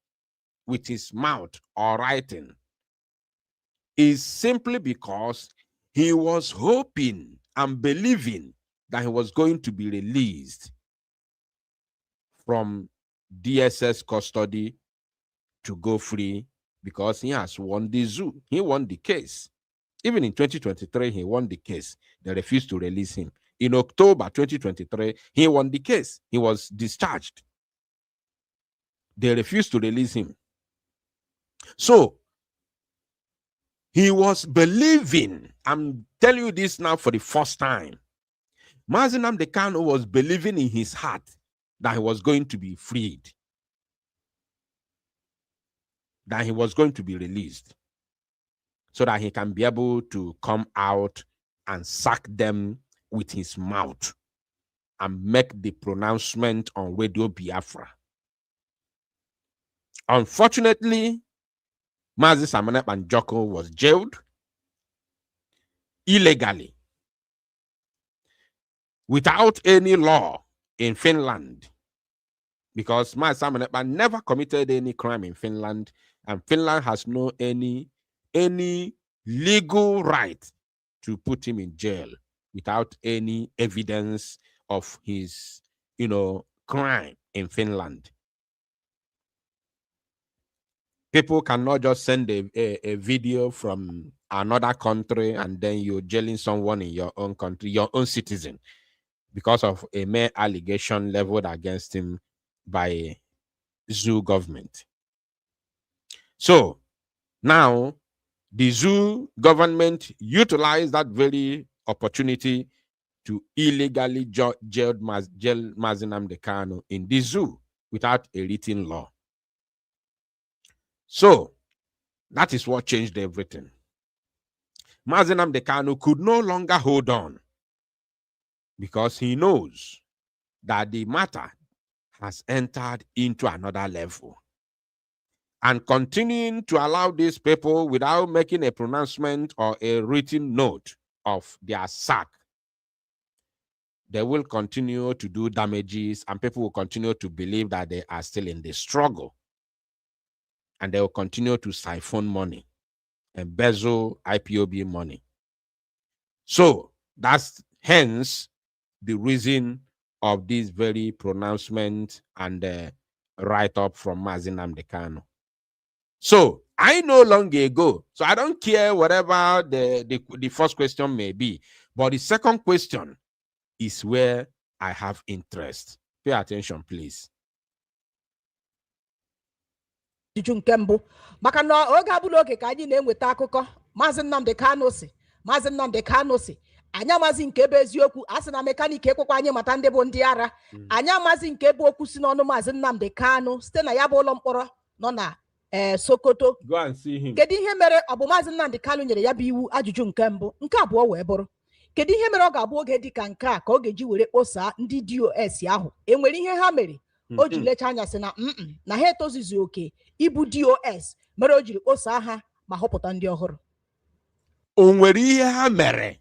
with his mouth or writing is simply because he was hoping and believing that he was going to be released from DSS custody to go free because he has won the zoo. He won the case. Even in 2023, he won the case. They refused to release him. In October 2023, he won the case. He was discharged. They refused to release him. So, he was believing, I'm telling you this now for the first time, Mazi Nnamdi Kanu was believing in his heart that he was going to be freed, that he was going to be released, so that he can be able to come out and sack them with his mouth and make the pronouncement on Radio Biafra. Unfortunately, Mazi Samane Banjoko was jailed illegally without any law in Finland, because Mazi Samane never committed any crime in Finland, and Finland has no any legal right to put him in jail without any evidence of his, crime in Finland. People cannot just send a video from another country and then you're jailing someone in your own country, your own citizen, because of a mere allegation leveled against him by zoo government. So now the zoo government utilized that very opportunity to illegally jail Mazi Nnamdi Kanu in the zoo without a written law. So that is what changed everything. Mazi Nnamdi Kanu could no longer hold on because he knows that the matter has entered into another level. And continuing to allow these people without making a pronouncement or a written note of their sack, they will continue to do damages and people will continue to believe that they are still in the struggle. And they will continue to siphon money, embezzle IPOB money. So that's hence the reason of this very pronouncement and write-up from Mazi Nnamdi Kanu. So I no longer go. So I don't care whatever the first question may be. But the second question is where I have interest. Pay attention, please. nke mbụ maka na oge abụla oge ka anyị na-enweta akụkọ Mazi Nnamdi Kanu si anyị amazi nke bụ eziokwu a sị na mekaniki ekwekwa anyị mata ndị bụ ndị ara anyị amazi nke bụ okwu si n'ọnụ Mazi Nnamdi Kanu site na ya bụ ụlọ mkpọrọ nọ na Sokoto. Go and see him. Kedu ihe mere ọ bụ Mazi Nnamdi Kanu nyere ya bụ iwu? Ajụjụ nke mbụ. Nke abụọ wee bụrụ, kedu ihe mere ọ ga-abụ oge dị ka nke a ka ọ ga-eji were kposaa ndị DOS ahụ? Enwere ihe ha mere o ji lecha anya sị na ha etozuzi oke ibu DOS mere o jiri kposaa ha ma họpụta ndị ọhụrụ? O nwere ihe ha mere?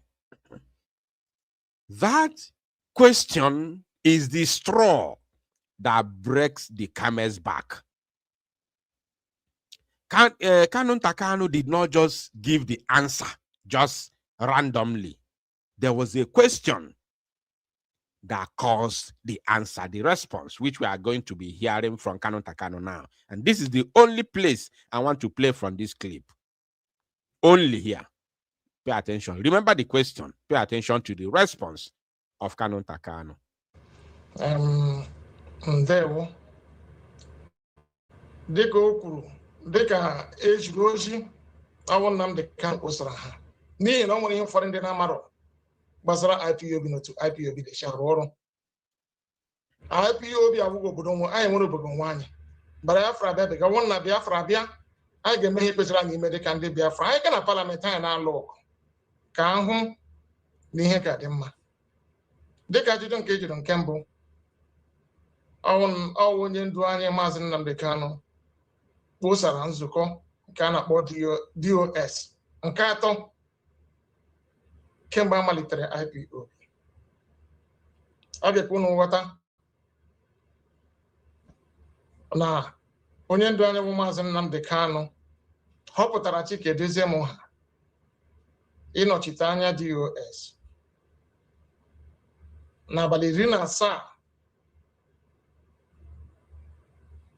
That question is the straw that breaks the camel's back. Kanu Ntakanu did not just give the answer just randomly. There was a question that caused the answer, the response, which we are going to be hearing from Kanu Ntakanu now. And this is the only place I want to play from this clip. Only here. Pay attention. Remember the question. Pay attention to the response of Kanu Ntakanu. Ndewo. Dịka o kwuru, dịka ejiri ozi ọwụ Nnamdi Kanu kpọsara ha n'ihi na ọ nwere ihe ụfọdụ ndị na-amarọ gbasara IPOB n'otu IPOB dị arụ ọrụ. IPOB abụghị obodo nwe anyị nwere obodo nwe anyị Biafra bịa bịa nwanne na Biafra bịa anyị ga-eme ihe kwesịrị anyị ime dịka ndị Biafra anyị ga na parliament anyị na-alụ ọgụ ka ahụ na ihe ga-adị mma dịka ajụjụ nke jụrụ nke mbụ ọwụ onye ndu anyị Maazị Nnamdi Kanu kpọsara nzukọ nke a na-akpọ DOS nke atọ kemgbe a malitere IPOB ọ ga-ekwu na nghọta na onye ndu anyị bụ Maazị Nnamdi Kanu họpụtara Chike Dozie Moha ịnọchite anya DOS n'abalị 17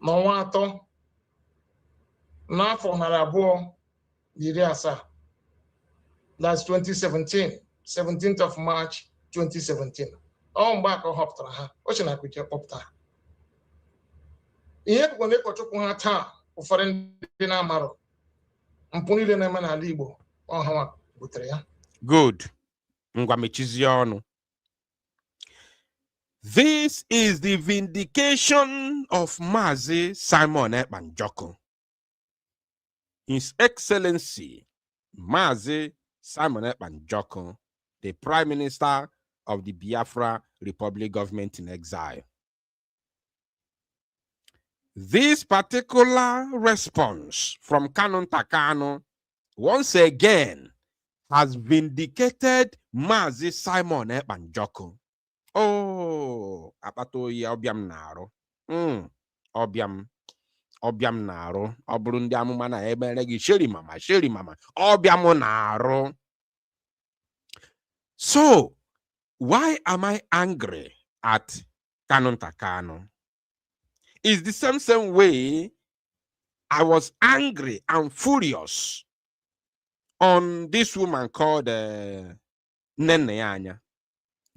n'ọnwa atọ n'afọ 2017 that's 2017 17th of March 2017 ọ mgbe aka ọ họpụtara ha o che na kuche kpọpụta ihe bụkwa na ịkọchukwu ha taa ụfọdụ ndị na-amarụ mpụ niile na-eme n'ala Igbo ọha butere ya. Good. Ngwa mechizie ọnụ. This is the vindication of Mazi Simon Ekpanjoko. His Excellency Mazi Simon Ekpanjoko, the Prime Minister of the Biafra Republic Government in Exile. This particular response from Canon Takano once again has vindicated Mazi Simon Ekpanjoko. Oh, apato ya obiam naro. Obiam naro. Obrun di amuma na ebere gi sheri mama. Obiam naro. So, why am I angry at Canon Takano? It's the same way I was angry and furious on this woman called Neneanya.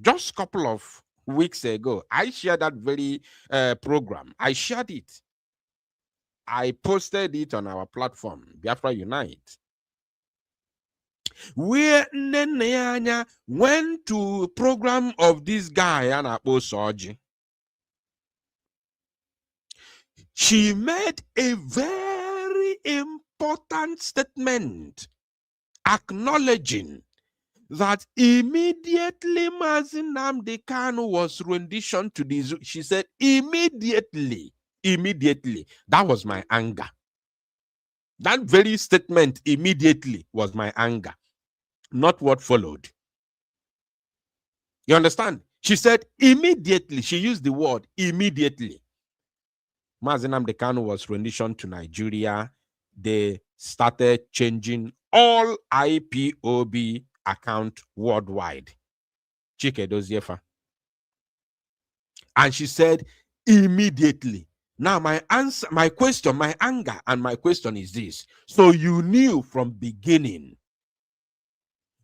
Just a couple of weeks ago, I shared that very program. I shared it. I posted it on our platform, Biafra Unite, where Neneanya went to a program of this guy, Anapo Soji. She made a very important statement acknowledging that immediately Mazi Nnamdi Kanu was rendition to this. She said, immediately. That was my anger. That very statement, immediately, was my anger, not what followed. You understand? She said, immediately. She used the word immediately. Mazi Nnamdi Kanu was rendition to Nigeria. They started changing all IPOB account worldwide. Chike Doziefa. And she said, immediately. Now, my answer, my question, my anger, and my question is this. So you knew from beginning,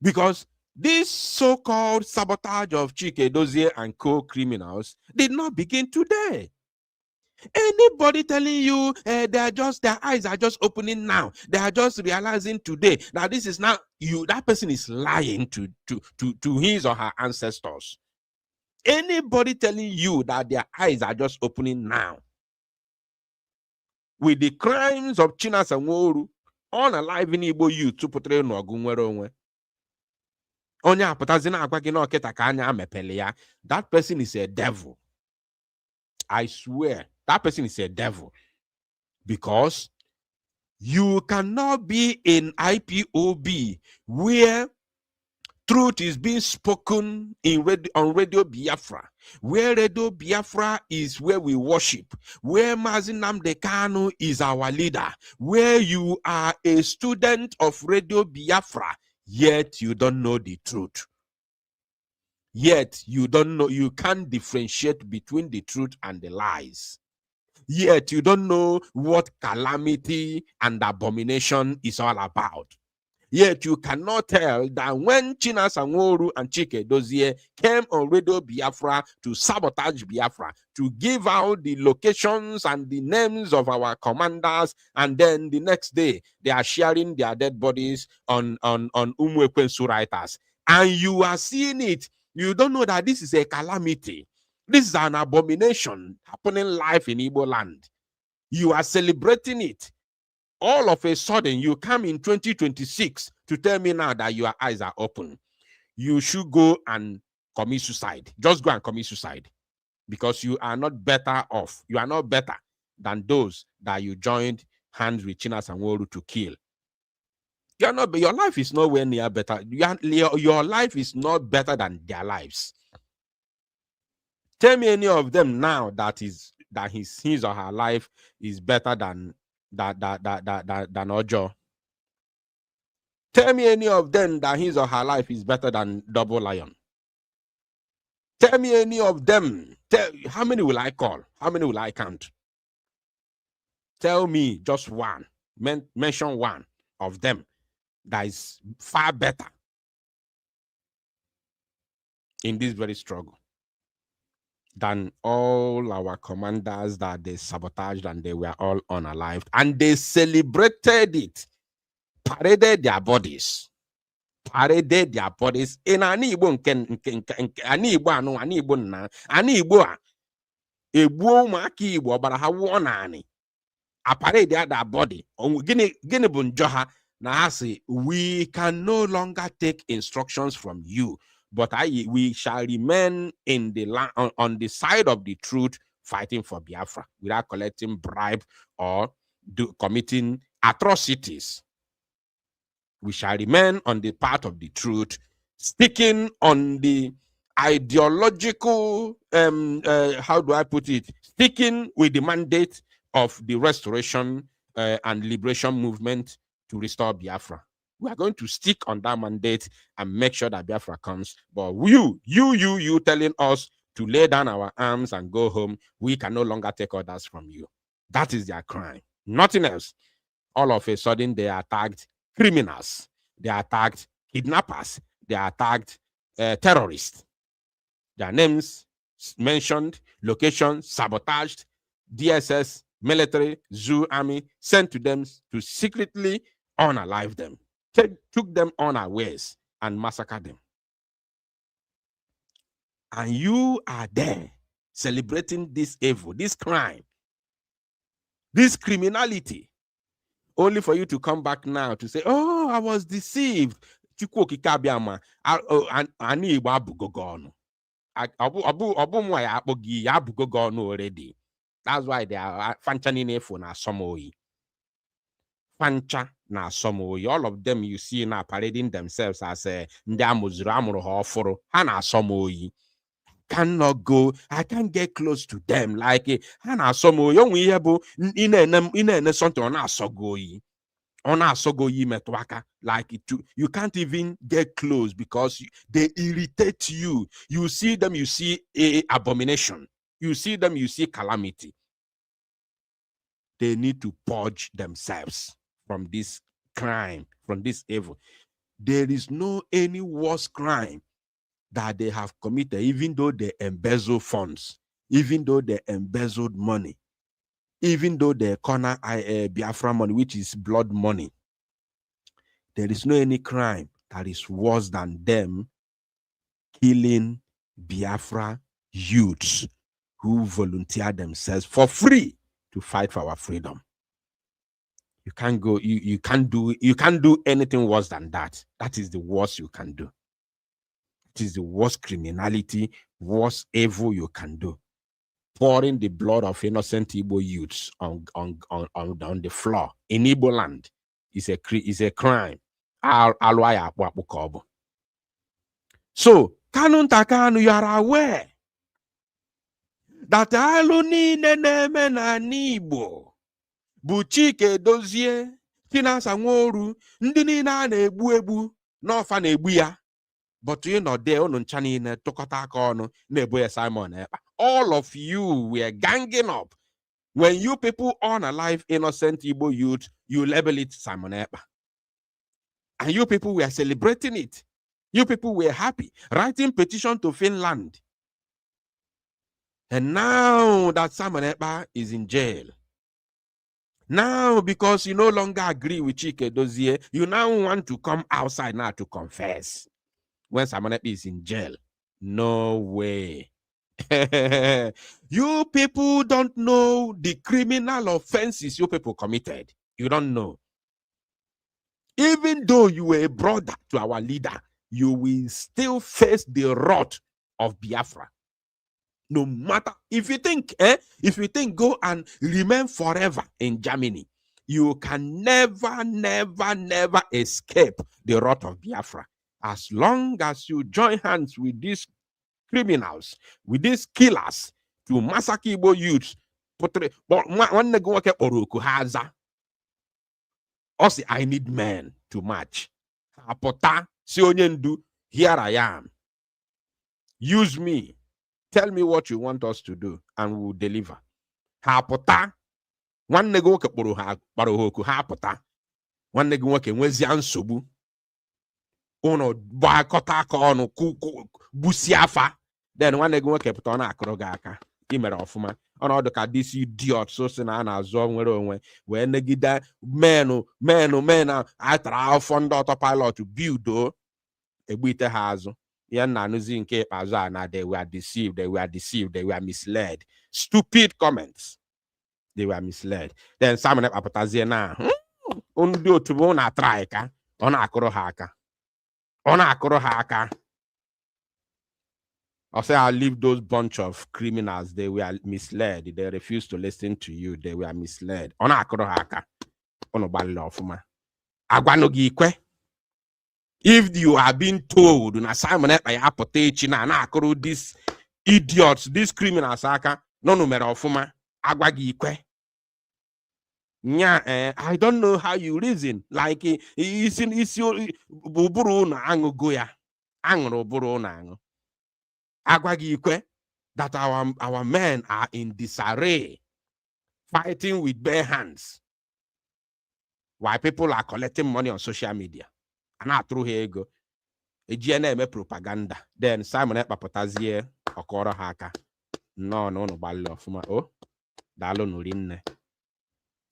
because this so-called sabotage of Chike Dozie and co-criminals did not begin today. Anybody telling you their eyes are just opening now, they are just realizing today that this is now you, that person is lying to his or her ancestors. Anybody telling you that their eyes are just opening now with the crimes of Chinas and Woru on alive in Igbo youth to portray no gunwere onya apatazina akwagi no oketa ka anya amepele ya, that person is a devil. I swear, that person is a devil, because you cannot be in IPOB where truth is being spoken on Radio Biafra, where Radio Biafra is where we worship, where Mazi Nnamdi Kanu is our leader, where you are a student of Radio Biafra, yet you don't know the truth. Yet you don't know, you can't differentiate between the truth and the lies. Yet you don't know what calamity and abomination is all about. Yet you cannot tell that when Chinas Anworu and Chike Dozie came on Radio Biafra to sabotage Biafra, to give out the locations and the names of our commanders, and then the next day they are sharing their dead bodies on Umwekwensu writers, and you are seeing it. You don't know that this is a calamity. This is an abomination happening live in Igbo land. You are celebrating it. All of a sudden, you come in 2026 to tell me now that your eyes are open. You should go and commit suicide. Just go and commit suicide. Because you are not better off. You are not better than those that you joined hands with Chinas and Woru to kill. You're not. Your life is nowhere near better. Your life is not better than their lives. Tell me any of them now that his or her life is better than Ojo. Tell me any of them that his or her life is better than Double Lion. Tell me any of them. How many will I call? How many will I count? Tell me just one. Mention one of them that is far better in this very struggle than all our commanders that they sabotaged and they were all unalived. And they celebrated it, paraded their bodies. Paraded their bodies in an Igbo a Igbo maki Igbo bara ha wonani. A parade their body. Gini bunjoha na hasi, we can no longer take instructions from you, but we shall remain in the on the side of the truth, fighting for Biafra without collecting bribe or committing atrocities. We shall remain on the path of the truth, sticking on the ideological, how do I put it? Sticking with the mandate of the restoration and liberation movement to restore Biafra. We are going to stick on that mandate and make sure that Biafra comes. But you telling us to lay down our arms and go home, we can no longer take orders from you. That is their crime. Nothing else. All of a sudden, they attacked criminals. They attacked kidnappers. They attacked terrorists. Their names mentioned, location sabotaged, DSS, military, zoo, army, sent to them to secretly unalive them, took them unawares and massacred them. And you are there celebrating this evil, this crime, this criminality, only for you to come back now to say, oh, I was deceived. Already. That's why they are functioning for na Somoyi. Fancha na Somoyi. All of them you see now parading themselves as Hana Somoyi. Cannot go, I can't get close to them like Hana Somoyi. We have in something on our sogoyi. On our sogoyi metwaka. Like it too. You can't even get close because they irritate you. You see them, you see abomination. You see them, you see calamity. They need to purge themselves from this crime, from this evil. There is no any worse crime that they have committed, even though they embezzle funds, even though they embezzled money, even though they corner Biafra money, which is blood money. There is no any crime that is worse than them killing Biafra youths who volunteer themselves for free to fight for our freedom. You can't go, you can't do anything worse than that. That is the worst you can do. It is the worst criminality, worst evil you can do. Pouring the blood of innocent Igbo youths on the floor in Igbo land is a crime. So, Kanun Takanu, you are aware that aluni neme na Igbo bụ Chike Dozie, Chinasa Nworu, ndị niile a na-egbu n'ọfa na-egbu ya. But you know, they on Chanine tokota aka ọnụ na-ebo ya Simon Ekpa. All of you were ganging up. When you people unalive innocent Igbo youth, you label it Simon Ekpa. And you people were celebrating it. You people were happy, writing petition to Finland. And now that Simon Ekpa is in jail, now because you no longer agree with Chike Dozie, you now want to come outside now to confess. When Simon Ekpa is in jail, no way. You people don't know the criminal offenses you people committed. You don't know. Even though you were a brother to our leader, you will still face the wrath of Biafra. No matter if you think, go and remain forever in Germany, you can never escape the wrath of Biafra. As long as you join hands with these criminals, with these killers to massacre Igbo youths, I need men to march. Apota, si onye ndu, here I am. Use me. Tell me what you want us to do, and we'll deliver. Apota, nwanne gị nwoke kpọrọ ha oku ha apụta. Nwanne gị nwoke nwezia nsogbu. Unu gbakọta aka ọnụ busi afa. Then nwanne gị nwoke pụta ọ na-akụrụ gị aka. I mere ọfụma. Ọnọdụ ka this idiot so si na a na-azụ nwere onwe wee negide men a tara afọ ndị autopilot build egbute ha azụ. Ya na anụzi nke ikpeazụ a na they were deceived, they were misled. Stupid comments. They were misled. Then Simon apụtazie na ndị otu bụ na-atrai ka ọ na-akụrụ ha aka. Ọ na-akụrụ ha aka. I'll say I'll leave those bunch of criminals. They were misled. They refused to listen to you. They were misled. Ona akoro haka. Ono balile ofuma. Agwano gi ikwe. If you are being told na Simon Ekpa ya potechi na akoro these idiots, these criminals aka, no mere ofuma. Agwa gi ikwe. Nya, I don't know how you reason. Like isi buburu na angu goya. Angro buru na angu. Agwagi that our men are in disarray, fighting with bare hands, while people are collecting money on social media. And I through here go a GNM propaganda. Then Simon Ekpa potazie okoro haka. No ballo fuma. Oh, dalo nurinne.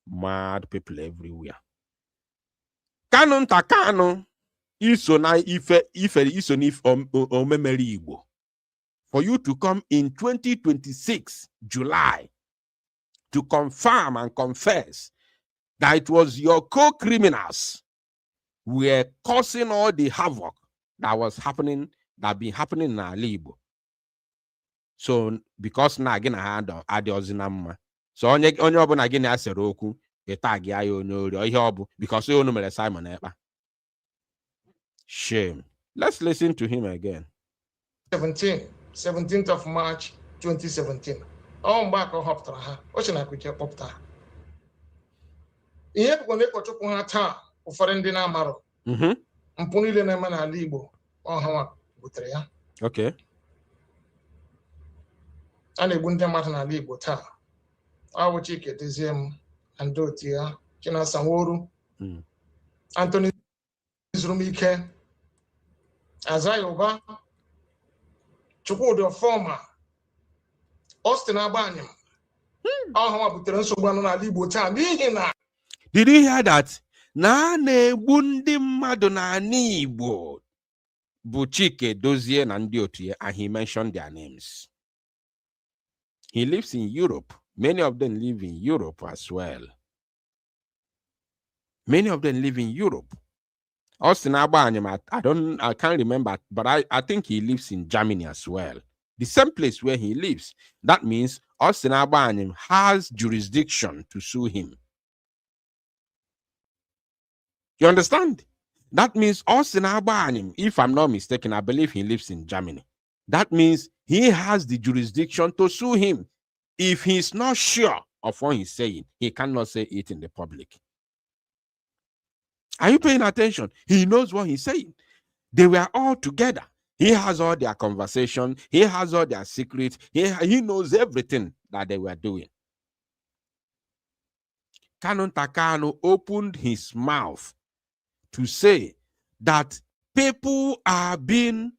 Mad people everywhere. Canon takano iso na ife iso ni omemeri Igbo. For you to come in 2026, July, to confirm and confess that it was your co-criminals who were causing all the havoc that was happening, that been happening in our Igbo. So, because na again I had adiozinama. So onye obu na again asere okwu, etag ya onyori ihe obu because you know Simon Ekpa. Shame. Let's listen to him again. 17th of March 2017. Ọ mgbe aka ọ họpụtara ha, o si na kuche kpọpụta. Ihe bụ na ịkọchukwu ha taa ụfọdụ ndị na-amarụ. Mpụ niile na-eme n'ala Igbo ọha butere ya. Okay. A na-egbu ndị mmadụ n'ala Igbo taa. Ọ bụ Chike Dozie m na ndị otu ya, Chinasa Nworu, Anthony Zurumike, Azaya Uba, Chukwudi Ofoma, Austin Abanyem. Ọha butere nsogbu anụ n'ala Igbo taa n'ihi na. Did you hear that? Na na-egbu ndị mmadụ n'ala Igbo bụ Chike Dozie na ndị otu ya, and he mentioned their names. He lives in Europe. Many of them live in Europe as well. Many of them live in Europe. Austin Abanyem, I can't remember, but I think he lives in Germany as well. The same place where he lives. That means Austin Abanyem has jurisdiction to sue him. You understand? That means Austin Abanyem, if I'm not mistaken, I believe he lives in Germany. That means he has the jurisdiction to sue him. If he's not sure of what he's saying, he cannot say it in the public. Are you paying attention? He knows what he's saying. They were all together. He has all their conversation. He has all their secrets. He knows everything that they were doing. Canon Takano opened his mouth to say that people are being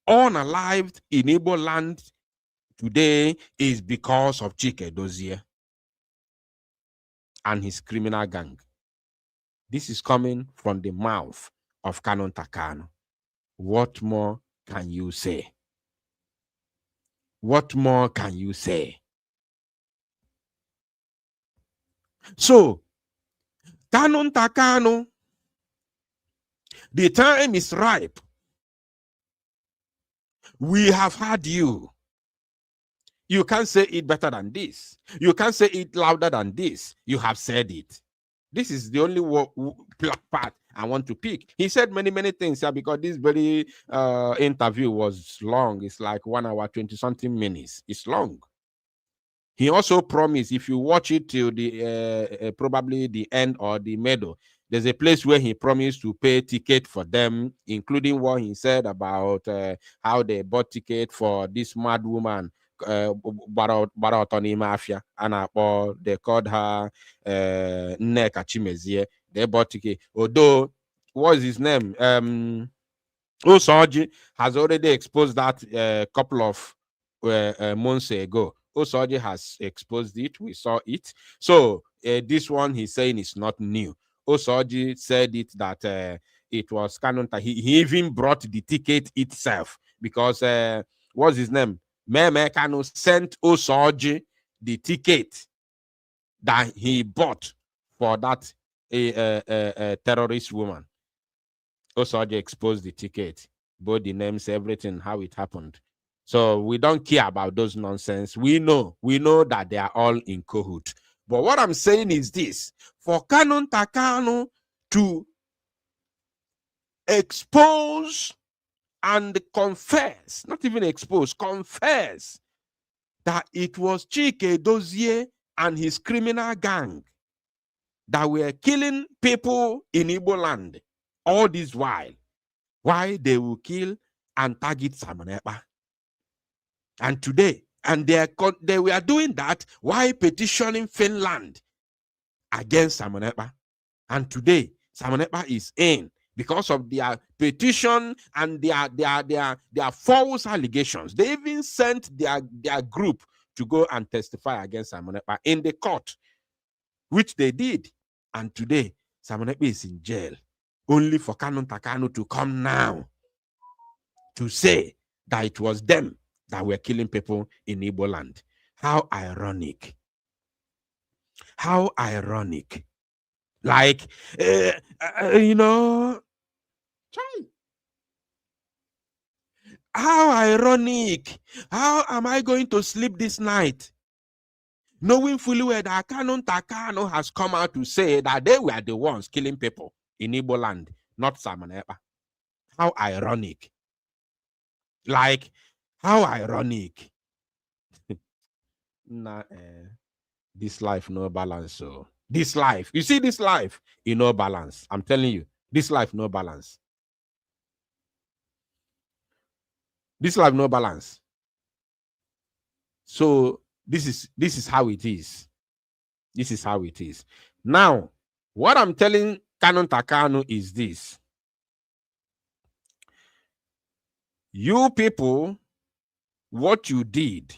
unalived in Igbo land today is because of Chike Dozie and his criminal gang. This is coming from the mouth of Canon Takano. What more can you say? What more can you say? So, Kanun Takano, the time is ripe. We have had you. You can't say it better than this. You can't say it louder than this. You have said it. This is the only part I want to pick. He said many things here because this very interview was long. It's like 1 hour, 20 something minutes. It's long. He also promised if you watch it till the probably the end or the middle, there's a place where he promised to pay ticket for them, including what he said about how they bought ticket for this mad woman, Mafia, and they called her Nneka Chimezie. They bought ticket. Although, what's his name? Osoji has already exposed that a couple of months ago. Osoji has exposed it. We saw it. So this one he's saying is not new. Osoji said it that it was canon. He even brought the ticket itself because what's his name? Meme Kano sent Osoji the ticket that he bought for that terrorist woman. Osoji exposed the ticket, both the names, everything, how it happened. So we don't care about those nonsense. We know that they are all in cahoot. But what I'm saying is this: for Canon Takano to expose and confess, not even expose, confess that it was Chike Dozie and his criminal gang that were killing people in Igbo land all this while, why they will kill and target Simon Ekpa. And today, and they were doing that while petitioning Finland against Simon Ekpa. And today, Simon Ekpa is in because of their petition and their false allegations. They even sent their group to go and testify against Simon Ekpa in the court, which they did. And today, Simon Ekpa is in jail, only for Canon Takano to come now to say that it was them that were killing people in Igbo land. How ironic. How ironic. Like, you know, how ironic. How am I going to sleep this night? Knowing fully well that Canon Takano has come out to say that they were the ones killing people in Igbo land, not Simon Ekpa. How ironic. Like, how ironic. Nah, this life no balance. So this life, you see, this life, no balance. I'm telling you, this life no balance. This life no balance. So this is how it is. This is how it is. Now, what I'm telling Canon Takano is this: you people, what you did,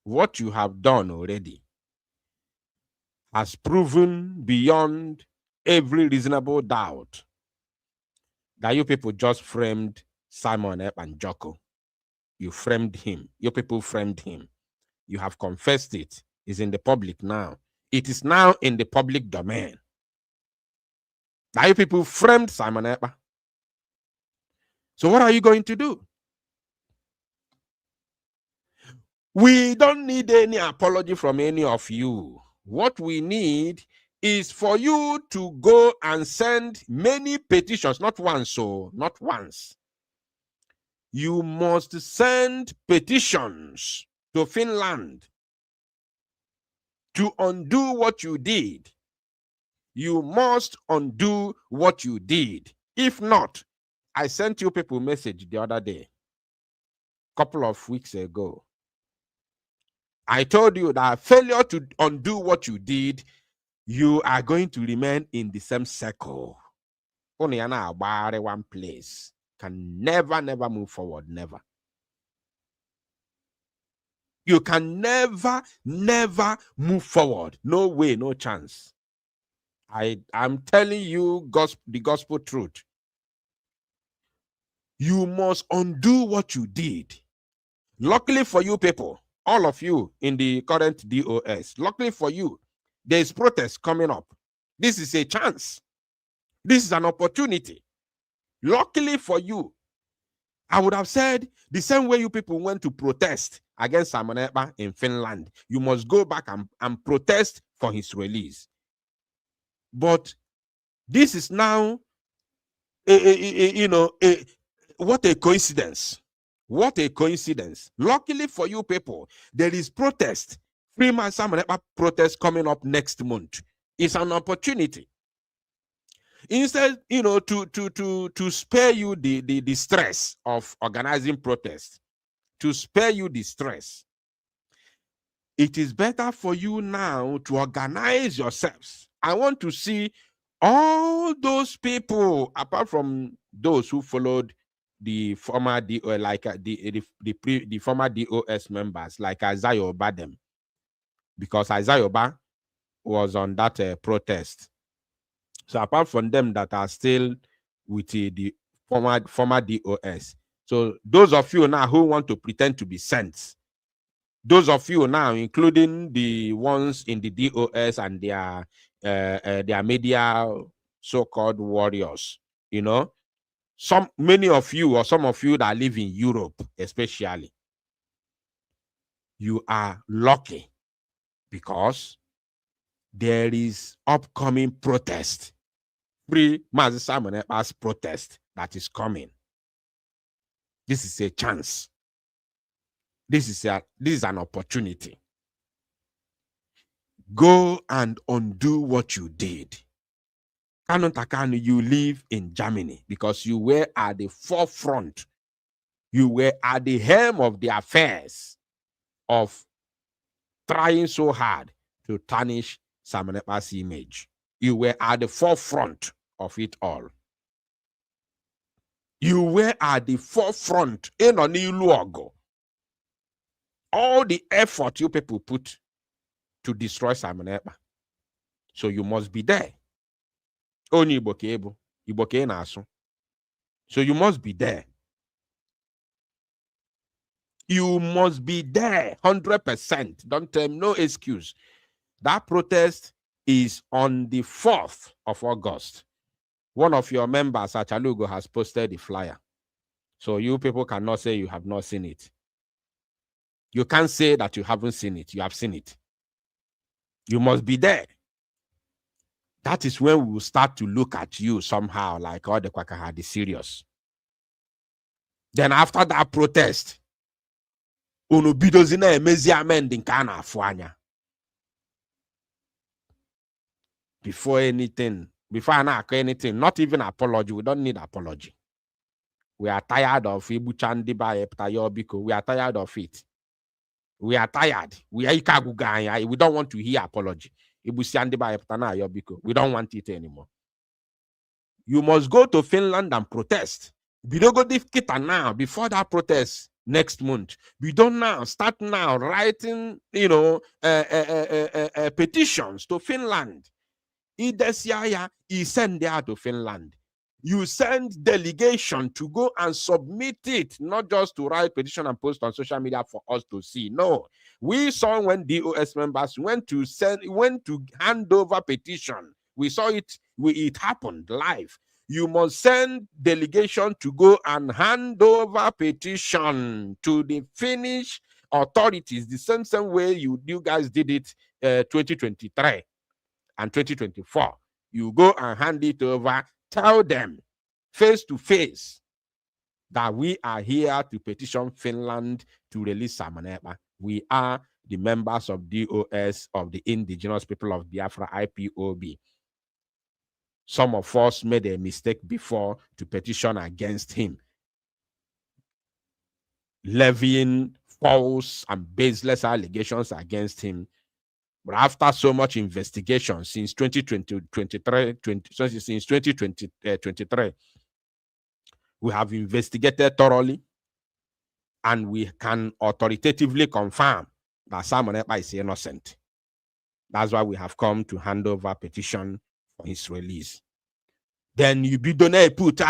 what you have done already, has proven beyond every reasonable doubt that you people just framed Simon Ekpa and Joko. You framed him. Your people framed him. You have confessed it. It's in the public now. It is now in the public domain that you people framed Simon Ekpa. So what are you going to do? We don't need any apology from any of you. What we need is for you to go and send many petitions, not once, so not once. You must send petitions to Finland to undo what you did. You must undo what you did. If not, I sent you people a message the other day, a couple of weeks ago. I told you that failure to undo what you did, you are going to remain in the same circle. Only one place. Can never move forward. Never. You can never move forward. No way, no chance. I'm telling you the gospel truth. You must undo what you did. Luckily for you people, all of you in the current DOS, luckily for you, there is protest coming up. This is a chance. This is an opportunity. Luckily for you, I would have said the same way you people went to protest against Simon Ekpa in Finland, you must go back and protest for his release. But this is now, what a coincidence. What a coincidence. Luckily for you people, there is protest. Freeman Simon Ekpa protest coming up next month. It's an opportunity. Instead, to spare you the stress of organizing protests, to spare you the stress, it is better for you now to organize yourselves. I want to see all those people, apart from those who followed the former the former DOS members, like Isaiah Obadem, because Isaiah Oba was on that protest. So apart from them that are still with the former DOS, so those of you now who want to pretend to be saints, those of you now, including the ones in the DOS and their media so-called warriors, many of you or some of you that live in Europe, especially, you are lucky because there is upcoming protest. Free Mazi Simon Ekpa's protest that is coming. This is a chance. This is an opportunity. Go and undo what you did. Canon Takano, you live in Germany because you were at the forefront. You were at the helm of the affairs of trying so hard to tarnish Simon Ekpa's image. You were at the forefront of it all. You were at the forefront in Oniluogo. All the effort you people put to destroy Simon Ekpa. So you must be there. Only Iboke naso. So you must be there. You must be there 100%. Don't tell me, no excuse. That protest is on the 4th of August. One of your members at Chalugo has posted the flyer. So you people cannot say you have not seen it. You can't say that you haven't seen it. You have seen it. You must be there. That is when we will start to look at you somehow like, oh, the Kwakahadi serious. Then after that protest, unubidozina emezi amending kana afuanya. Before I ask anything, not even apology. We don't need apology. We are tired of Ibuchandiba. We are tired of it. We are tired. We don't want to hear apology. We don't want it anymore. You must go to Finland and protest. We don't go now before that protest next month. We don't now start now writing, petitions to Finland. He send there to Finland. You send delegation to go and submit it, not just to write petition and post on social media for us to see. No, we saw when DOS members went to hand over petition. We saw it. It happened live. You must send delegation to go and hand over petition to the Finnish authorities, the same way you guys did it 2023 and 2024. You go and hand it over. Tell them face to face that we are here to petition Finland to release Simon Ekpa. We are the members of DOS, of the Indigenous People of Biafra, IPOB. Some of us made a mistake before to petition against him, levying false and baseless allegations against him. But after so much investigation since 2023, we have investigated thoroughly, and we can authoritatively confirm that Simon Ekpa is innocent. That's why we have come to hand over petition for his release. Then you put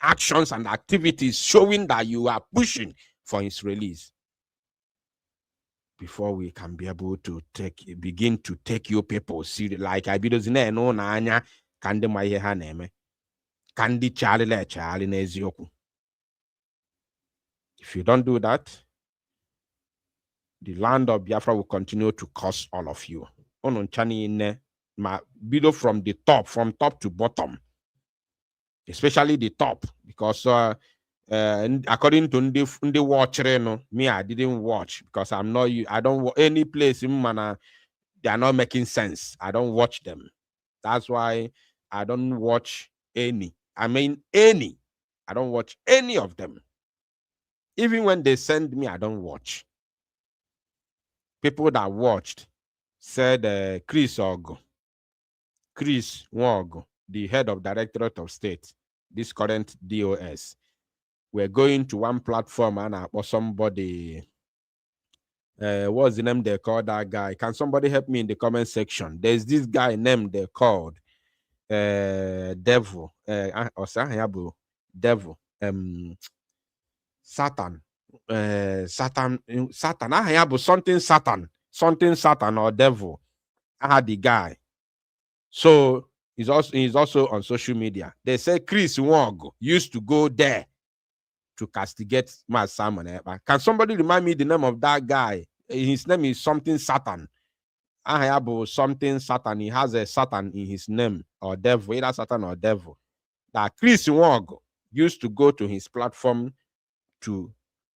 actions and activities showing that you are pushing for his release. before we can be able to begin to take you people serious. Like I bidozi na-ene na anya ka ndị ma ihe ha na-eme, ka ndị chaalịla echegharị n'eziokwu. If you don't do that, the land of Biafra will continue to curse all of you. Bido from the top, from top to bottom, especially the top, because according to the watcher, me, I didn't watch because I don't watch any place in Mana. They are not making sense. I don't watch them. That's why I don't watch any. I mean, any. I don't watch any of them. Even when they send me, I don't watch. People that watched said Chris Wog, the head of Directorate of State, this current DOS, we're going to one platform and or somebody, what's the name they call that guy? Can somebody help me in the comment section? There's this guy named they called Devil, or Devil, Satan, something Satan or Devil. I had the guy. So he's also on social media. They say Chris Wog used to go there to castigate my Simon. Can somebody remind me the name of that guy? His name is something Satan. Ahayabu something Satan. He has a Satan in his name, or Devil, either Satan or Devil. That Chris Wog used to go to his platform to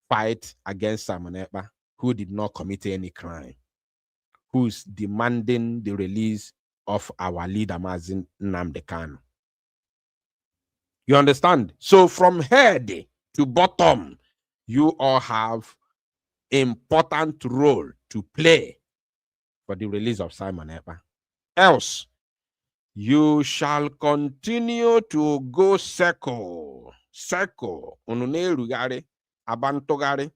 fight against Simon Ekpa, who did not commit any crime, who's demanding the release of our leader, Mazin Nnamdi Kanu. You understand? So from head to bottom, you all have important role to play for the release of Simon Ekpa. Else, you shall continue to go circle, unune rugare, abantogare.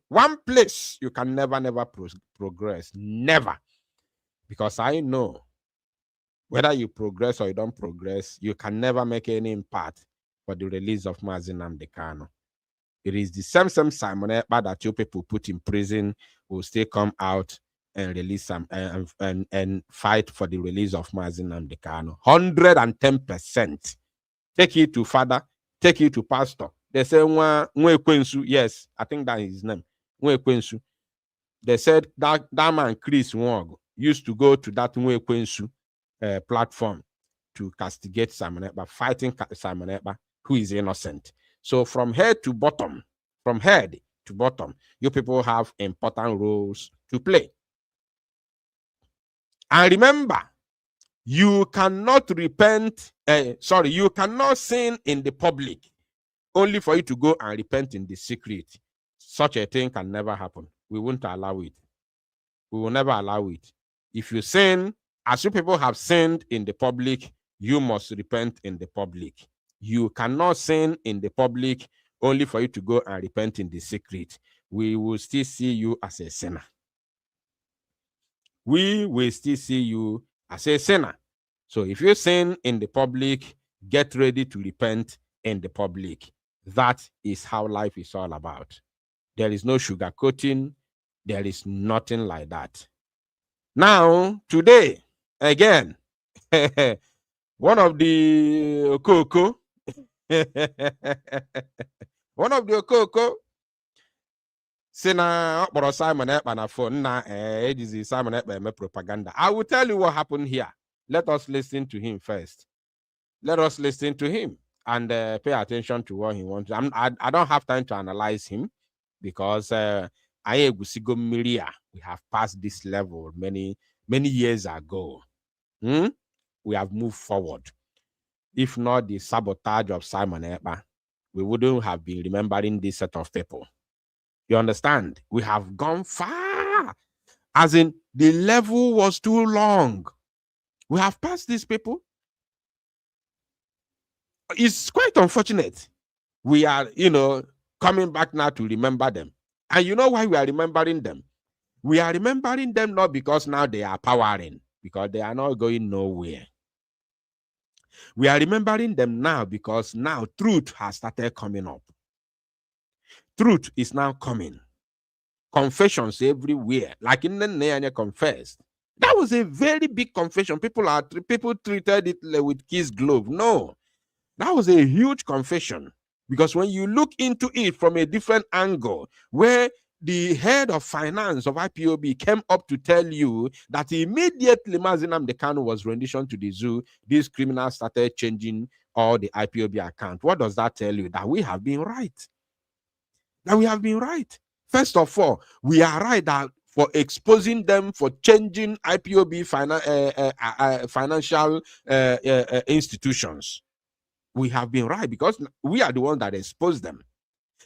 One place you can never progress. Never. Because I know whether you progress or you don't progress, you can never make any impact for the release of Mazi Nnamdi Kanu. It is the same Simon Ekpa that you people put in prison will still come out and release some and fight for the release of Mazi Nnamdi Kanu. 110%. Take it to father, take it to pastor. They say Nwekwensu, yes, I think that is his name. Nwekwensu. They said that man Chris Wog used to go to that Nwekwensu platform to castigate Simon Ekpa, fighting Simon Ekpa, who is innocent. So from head to bottom, you people have important roles to play. And remember, you cannot you cannot sin in the public only for you to go and repent in the secret. Such a thing can never happen. We won't allow it. We will never allow it. If you sin, as you people have sinned in the public, you must repent in the public. You cannot sin in the public only for you to go and repent in the secret. We will still see you as a sinner. We will still see you as a sinner. So if you sin in the public, get ready to repent in the public. That is how life is all about. There is no sugarcoating. There is nothing like that. Now, today, again, one of the Okoko, Sina Simon Ekpa na phone na Simon Ekpa propaganda. I will tell you what happened here. Let us listen to him first. Let us listen to him and pay attention to what he wants. I don't have time to analyze him because we have passed this level many years ago. We have moved forward. If not the sabotage of Simon Ekpa, we wouldn't have been remembering this set of people. You understand? We have gone far. As in, the level was too long. We have passed these people. It's quite unfortunate. We are, coming back now to remember them. And you know why we are remembering them? We are remembering them not because now they are powering, because they are not going nowhere. We are remembering them now because now truth has started coming up. truth is now coming. Confessions everywhere, like in the Nene confessed. That was a very big confession. People treated it with kiss glove. No, that was a huge confession, because when you look into it from a different angle, where the head of finance of IPOB came up to tell you that immediately Mazi Nnamdi Kanu was rendition to the zoo, these criminals started changing all the IPOB account. What does that tell you? That we have been right. That we have been right. First of all, we are right that for exposing them for changing IPOB financial institutions. We have been right because we are the ones that exposed them.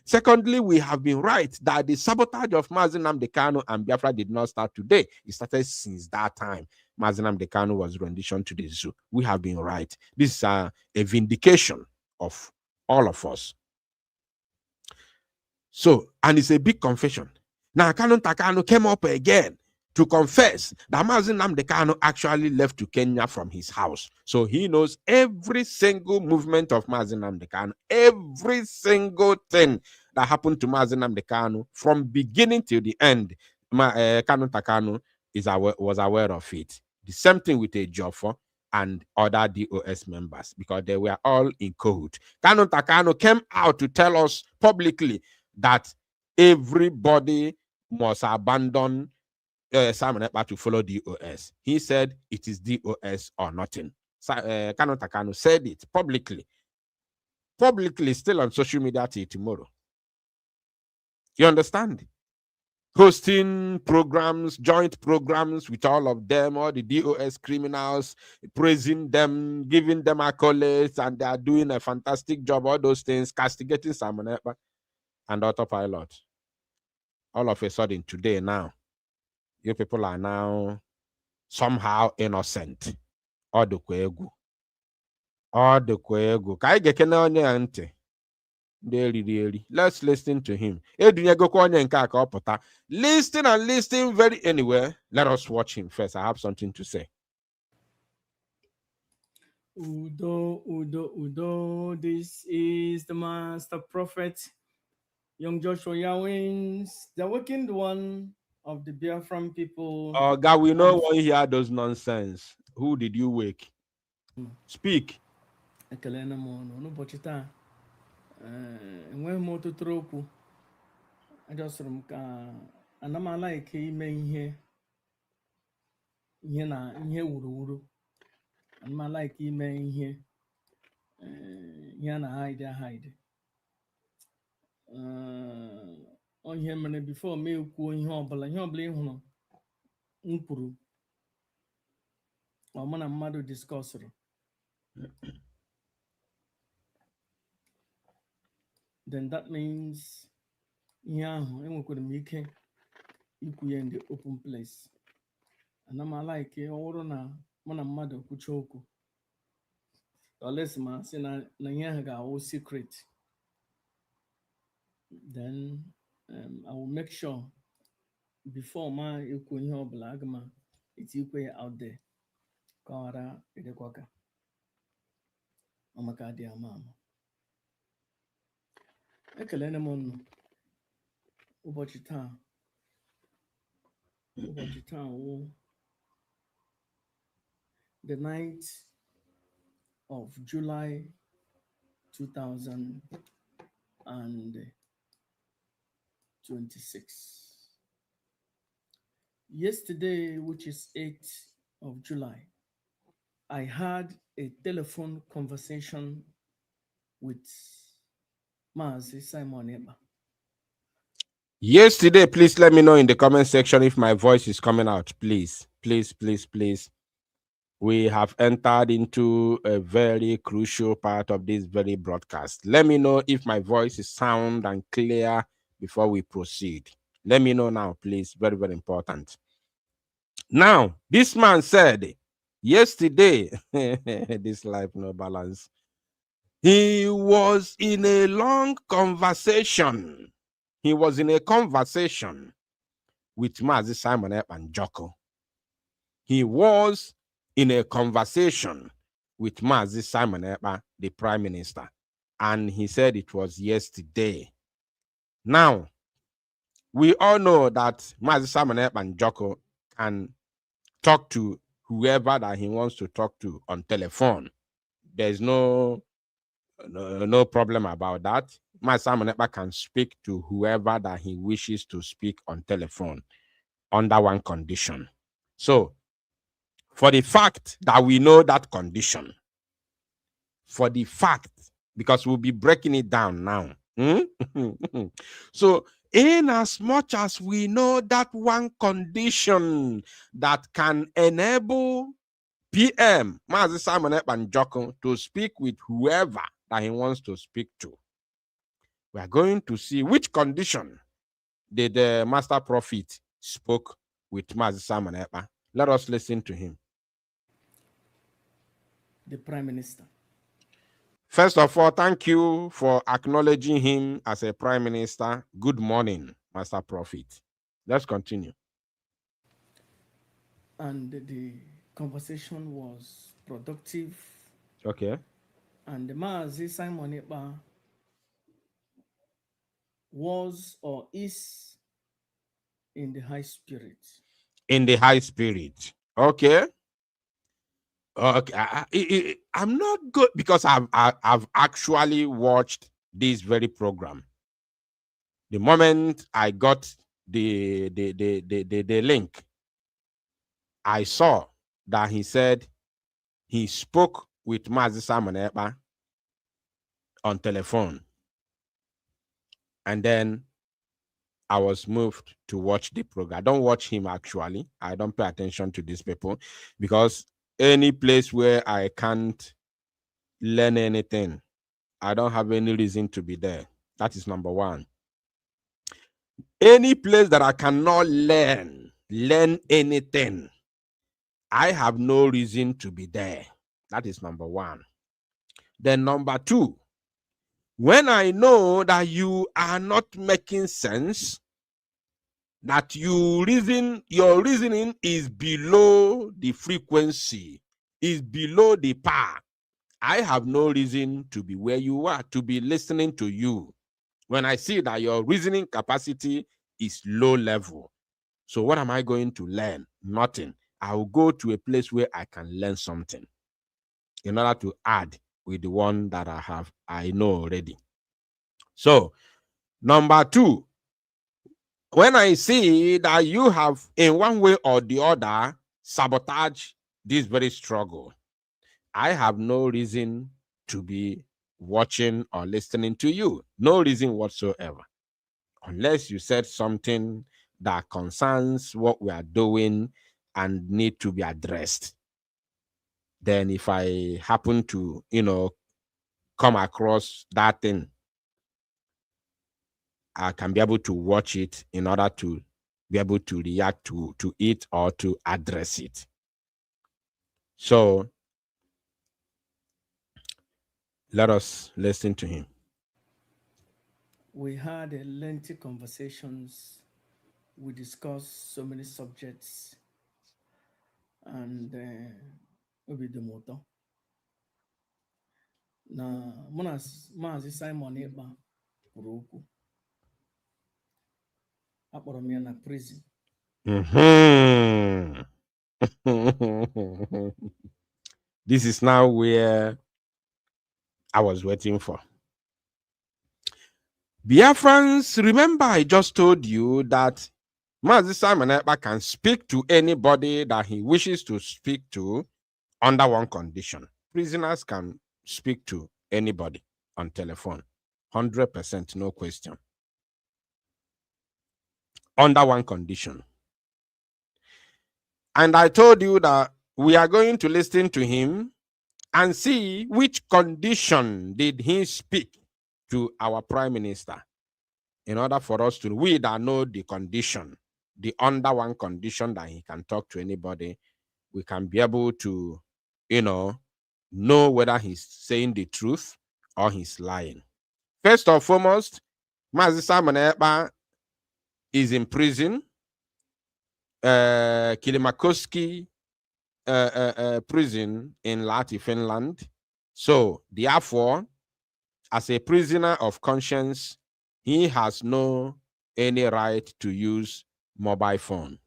Secondly, we have been right that the sabotage of Mazi Nnamdi Kanu and Biafra did not start today. It started since that time. Mazi Nnamdi Kanu was rendition to the zoo. We have been right. This is a vindication of all of us. So, and it's a big confession. Now, Kanu Takano came up again to confess that Mazi Nnamdi Kanu actually left to Kenya from his house. So he knows every single movement of Mazi Nnamdi Kanu, every single thing that happened to Mazi Nnamdi Kanu from beginning till the end. Kanu Takano was aware of it. The same thing with Ejiofor and other DOS members, because they were all in cahoots. Kanu Takano came out to tell us publicly that everybody must abandon Simon Ekpa to follow DOS. He said it is DOS or nothing. Kanu Takano said it publicly, still on social media till tomorrow. You understand? Hosting programs, joint programs with all of them, all the DOS criminals, praising them, giving them accolades, and they are doing a fantastic job, all those things, castigating Simon Ekpa and autopilot. All of a sudden, today now, you people are now somehow innocent. All the kwegu. Let's listen to him. Listen and listen very anywhere. Let us watch him first. I have something to say. Udo. This is the master prophet, young Joshua Yawins, the working one of the Biafran people. Oh, God, we know why he had those nonsense. Who did you wake? Speak. Enweghị m ọtụtụ okwu, ajọsịrị m ka ana m alaike ime ihe na ihe wuruwuru, ana m alaike ime ihe a na-hide ihe mere before m ekwuo ihe ọbụla ị hụrụ m kwuru ọ mụ na mmadụ diskọsịrị, then that means ihe ahụ enwekwara m ike ikwu ya in the open place. Ana m alaike ọ bụrụ na mụ na mmadụ kwucha okwu, unless ma sị na ihe ahụ ga-awụ secret, then I will make sure before ma ekwu ihe ọbụla aga m etikwe ya out there ka ọ ghara ịdịkwa ka ọmaka dị ama ama. Ekelene m unu ụbọchị taa wụ the 9th of July 2026. Yesterday, which is 8th of July, I had a telephone conversation with Mazi Simon Ekpa. Yesterday, please let me know in the comment section if my voice is coming out. Please. We have entered into a very crucial part of this very broadcast. Let me know if my voice is sound and clear before we proceed. Let me know now, please. Very, very important. Now, this man said yesterday, this life no balance. He was in a long conversation. He was in a conversation with Mazi Simon Ekpa and Joko. He was in a conversation with Mazi Simon Ekpa, the Prime Minister. And he said it was yesterday. Now, we all know that Mazi Simon Ekpa Njoko can talk to whoever that he wants to talk to on telephone. There's no problem about that. Mazi Simon Ekpa can speak to whoever that he wishes to speak on telephone under one condition. So, for the fact that we know that condition, for the fact, because we'll be breaking it down now. So, in as much as we know that one condition that can enable PM Mazi Simon Ekpa Njoko to speak with whoever that he wants to speak to, we are going to see which condition did the Master Prophet spoke with Mazi Simon Ekpa. Let us listen to him. The Prime Minister. First of all, thank you for acknowledging him as a Prime Minister. Good morning, Master Prophet. Let's continue. And the conversation was productive. Okay. And the Mazi Simon Ekpa was or is in the high spirit. In the high spirit. Okay. Okay. I'm not good because I've actually watched this very program. The moment I got the link, I saw that he said he spoke with Mazi Simon Ekpa on telephone. And then I was moved to watch the program. I don't watch him actually. I don't pay attention to these people because any place where I can't learn anything, I don't have any reason to be there. That is number one. Any place that I cannot learn anything, I have no reason to be there. That is number one. Then number two, when I know that you are not making sense, that your reasoning is below the frequency, is below the par, I have no reason to be where you are, to be listening to you. When I see that your reasoning capacity is low level, so what am I going to learn? Nothing. I will go to a place where I can learn something in order to add with the one that I know already. So, number two, when I see that you have, in one way or the other, sabotaged this very struggle, I have no reason to be watching or listening to you. No reason whatsoever. Unless you said something that concerns what we are doing and need to be addressed. Then if I happen to, come across that thing, I can be able to watch it in order to be able to react to it or to address it. So let us listen to him. We had a lengthy conversations. We discussed so many subjects, and obi dị m ụtọ na mụ na Maazị Simon Ekpa kwuru okwu. Akpọrọ m ya na prison. This is now where I was waiting for. Biafrans, remember I just told you that Mazi Simon Ekpa can speak to anybody that he wishes to speak to under one condition. Prisoners can speak to anybody on telephone. 100%, no question. Under one condition. And I told you that we are going to listen to him and see which condition did he speak to our Prime Minister, in order for us to, we that know the condition, the under one condition that he can talk to anybody, we can be able to, know whether he's saying the truth or he's lying. First and foremost, Mazi Simon Ekpa is in prison. Kilimakoski prison in Lahti, Finland. So, therefore, as a prisoner of conscience, he has no any right to use mobile phone.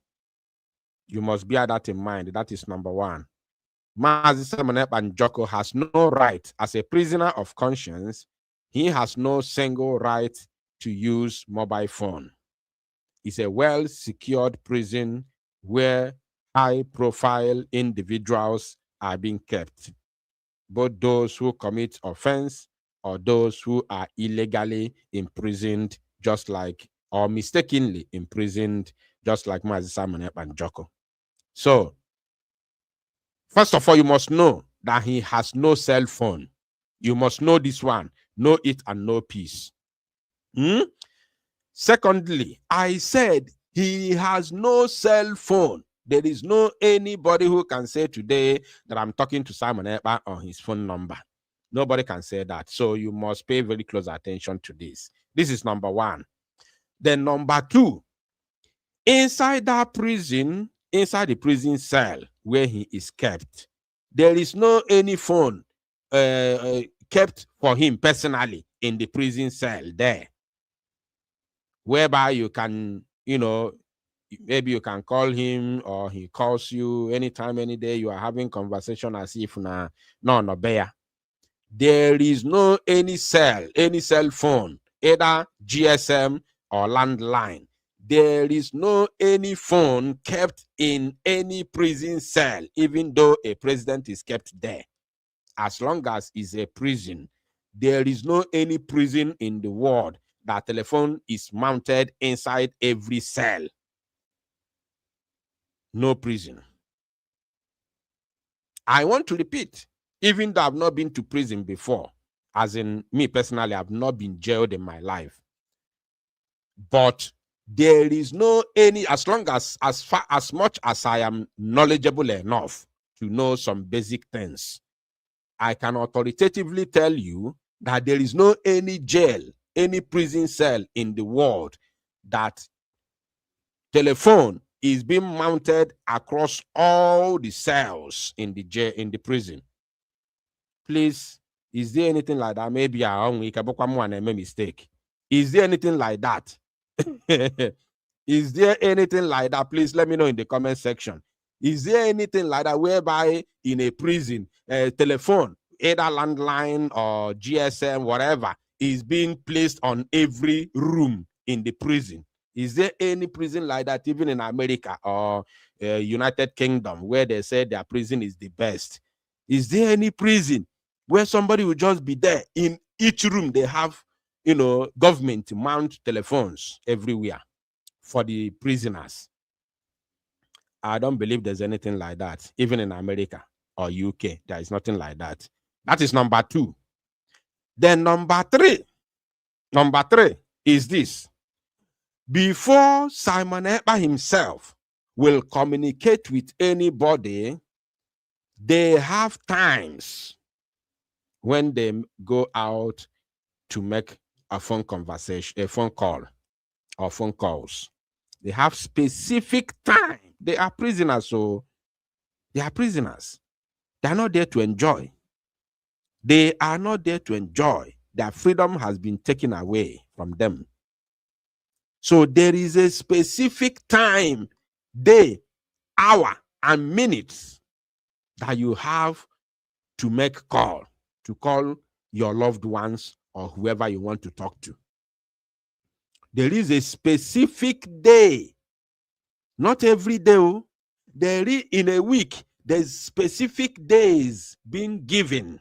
You must bear that in mind. That is number one. Mazi Simon Ekpa Njoko has no right, as a prisoner of conscience, he has no single right to use mobile phone. It's a well-secured prison where high-profile individuals are being kept, both those who commit offense or those who are illegally imprisoned, just like, or mistakenly imprisoned, just like Mazi Simon Ekpa Njoko. So, first of all, you must know that he has no cell phone. You must know this one. Know it and know peace. Secondly, I said he has no cell phone. There is no anybody who can say today that I'm talking to Simon Ekpa on his phone number. Nobody can say that. So you must pay very close attention to this. This is number one. Then number two, inside that prison, inside the prison cell where he is kept, there is no any phone kept for him personally in the prison cell there, whereby you can, maybe you can call him or he calls you anytime, any day. You are having conversation as if no bear. There is no any cell phone, either GSM or landline. There is no any phone kept in any prison cell, even though a president is kept there. As long as it's a prison, there is no any prison in the world that telephone is mounted inside every cell. No prison. I want to repeat, even though I've not been to prison before, as in me personally, I've not been jailed in my life. But there is no any, as much as I am knowledgeable enough to know some basic things, I can authoritatively tell you that there is no any jail, any prison cell in the world that telephone is being mounted across all the cells in the jail, in the prison. Please, is there anything like that? Maybe I made a mistake. Is there anything like that? Is there anything like that? Please let me know in the comment section. Is there anything like that whereby in a prison, telephone, either landline or GSM, whatever, is being placed on every room in the prison? Is there any prison like that, even in America or United Kingdom, where they say their prison is the best? Is there any prison where somebody will just be there? In each room, they have, government mount telephones everywhere for the prisoners. I don't believe there's anything like that. Even in America or UK, there is nothing like that. That is number two. Then number three is this. Before Simon Ekpa himself will communicate with anybody, they have times when they go out to make a phone conversation, a phone call or phone calls. They have specific time. They are prisoners, so they are prisoners. They are not there to enjoy. They are not there to enjoy. Their freedom has been taken away from them. So there is a specific time, day, hour, and minutes that you have to make call, to call your loved ones or whoever you want to talk to. There is a specific day, not every day. There is, in a week, there's specific days being given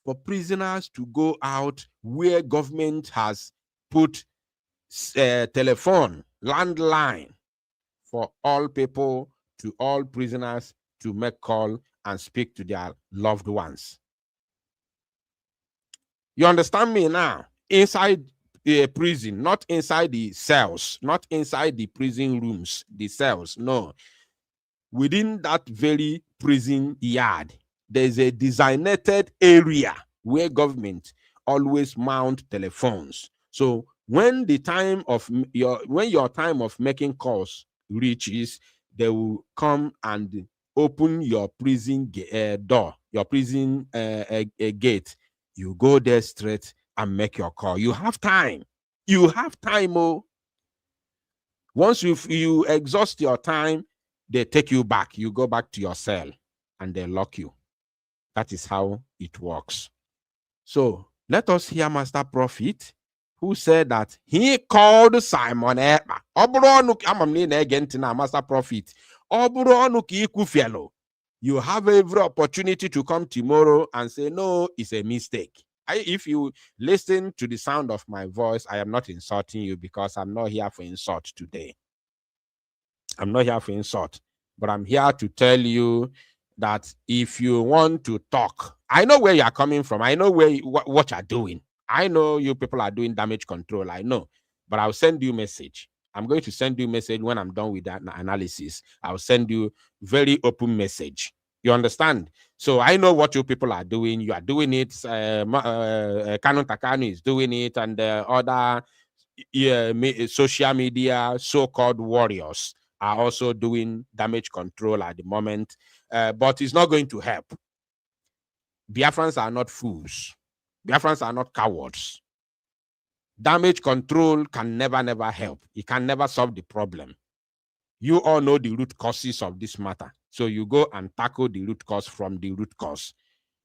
for prisoners to go out where government has put telephone, landline for all people, to all prisoners to make call and speak to their loved ones. You understand me now? Inside the prison, not inside the cells, not inside the prison rooms, the cells, no. Within that very prison yard, there's a designated area where government always mount telephones. So when the time of your time of making calls reaches, they will come and open your prison door, your prison gate. You go there straight and make your call. You have time. You have time, oh. Once you exhaust your time, they take you back. You go back to your cell and they lock you. That is how it works. So let us hear Master Prophet, who said that he called Simon Ekpa. Master Prophet. You have every opportunity to come tomorrow and say, no, it's a mistake. If you listen to the sound of my voice, I am not insulting you because I'm not here for insult today. I'm not here for insult, but I'm here to tell you that if you want to talk, I know where you are coming from. I know what you're doing. I know you people are doing damage control. I know, but I'll send you a message. I'm going to send you a message when I'm done with that analysis. I'll send you very open message. You understand? So I know what you people are doing. You are doing it. Canon Takano is doing it, and other social media so-called warriors are also doing damage control at the moment, but it's not going to help. Biafrans are not fools. Biafrans are not cowards. Damage control can never help. It can never solve the problem. You all know the root causes of this matter. So you go and tackle the root cause from the root cause.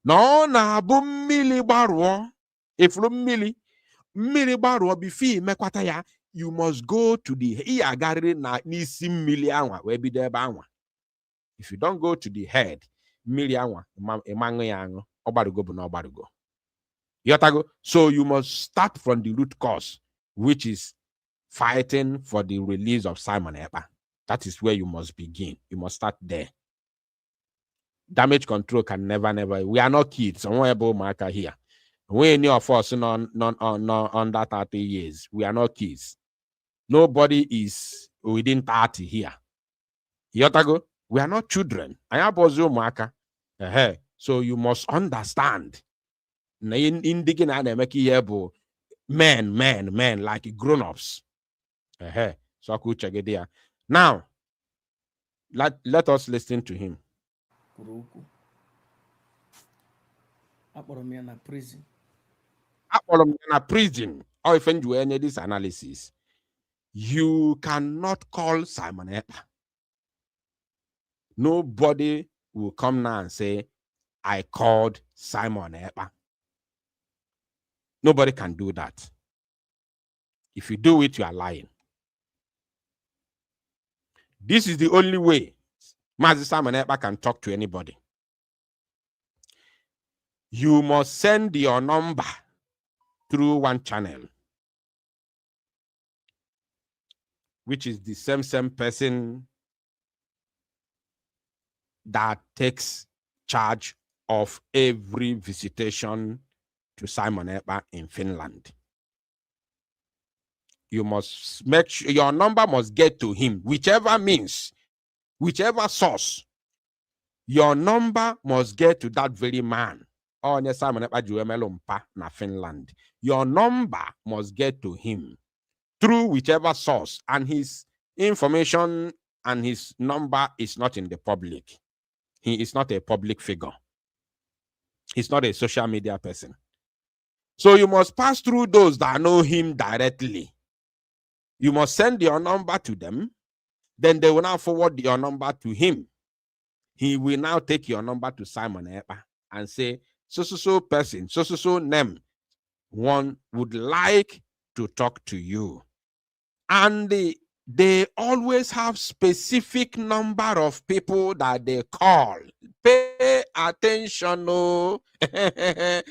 No, na bumili barwo. If lumili, mili barwo bifi mekwata ya, you must go to the if you don't go to the head, so you must start from the root cause, which is fighting for the release of Simon Ekpa. That is where you must begin. You must start there. Damage control can never. We are not kids. Marker here. We any of us under 30 years. We are not kids. Nobody is within 30 here. Yotago, we are not children. So you must understand. Men, like grown-ups. So I could check it there. Now, let us listen to him. prison. Prison. Or if you any this analysis, you cannot call Simon Ekpa. Nobody will come now and say, I called Simon Ekpa. Nobody can do that. If you do it, you are lying. This is the only way Mazi Simon Ekpa can talk to anybody. You must send your number through one channel, which is the same person that takes charge of every visitation to Simon Ekpa in Finland. You must make sure your number must get to him, whichever means, whichever source. Your number must get to that very man. Simon Ekpa na Finland. Your number must get to him through whichever source, and his information and his number is not in the public. He is not a public figure. He's not a social media person. So you must pass through those that know him directly. You must send your number to them. Then they will now forward your number to him. He will now take your number to Simon Ekpa and say, so person, so name, one would like to talk to you. And they always have specific number of people that they call. Pay attention, no. They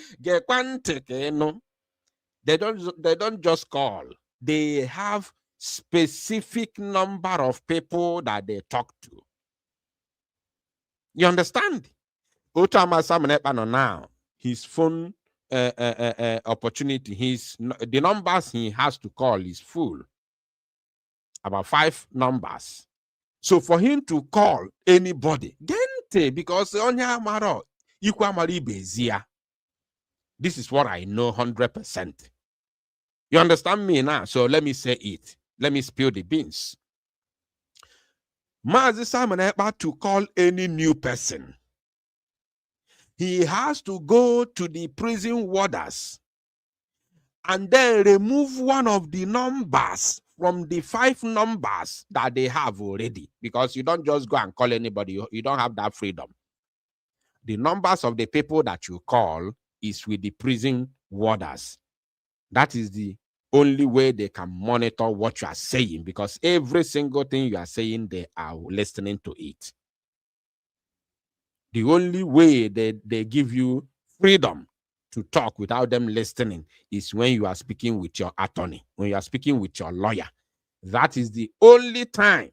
don't just call. They have specific number of people that they talk to. You understand? Now, his phone opportunity, the numbers he has to call is full. About 5 numbers. So for him to call anybody, because this is what I know 100%. You understand me now? So let me say it. Let me spill the beans. Mazi Simon Ekpa to call any new person, he has to go to the prison warders and then remove one of the numbers from the 5 numbers that they have already, because you don't just go and call anybody. You don't have that freedom. The numbers of the people that you call is with the prison warders. That is the only way they can monitor what you are saying, because every single thing you are saying, they are listening to it. The only way they give you freedom to talk without them listening is when you are speaking with your attorney, when you are speaking with your lawyer. That is the only time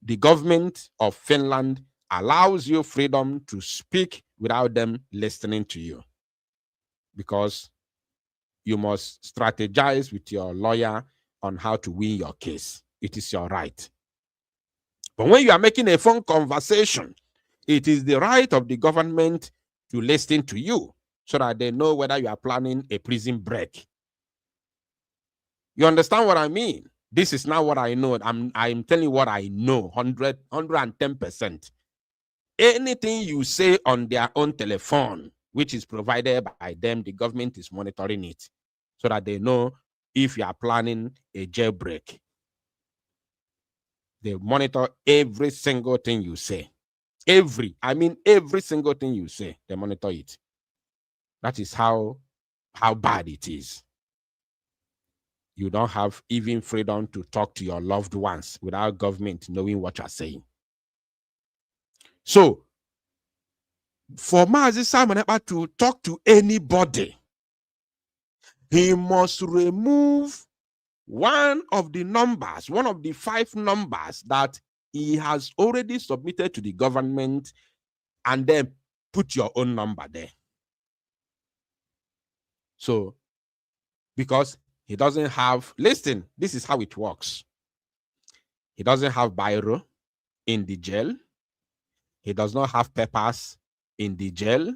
the government of Finland allows you freedom to speak without them listening to you, because you must strategize with your lawyer on how to win your case. It is your right. But when you are making a phone conversation, it is the right of the government to listen to you so that they know whether you are planning a prison break. You understand what I mean? This is not what I know. I'm telling you what I know, 110%. Anything you say on their own telephone, which is provided by them, the government is monitoring it so that they know if you are planning a jailbreak. They monitor every single thing you say. Every single thing you say, they monitor it. That is how bad it is. You don't have even freedom to talk to your loved ones without government knowing what you're saying. So, for Mazi Simon Ekpa to talk to anybody, he must remove one of the numbers, one of the 5 numbers that he has already submitted to the government, and then put your own number there. So, because he doesn't have, listen, this is how it works. He doesn't have biro in the jail. He does not have papers in the jail.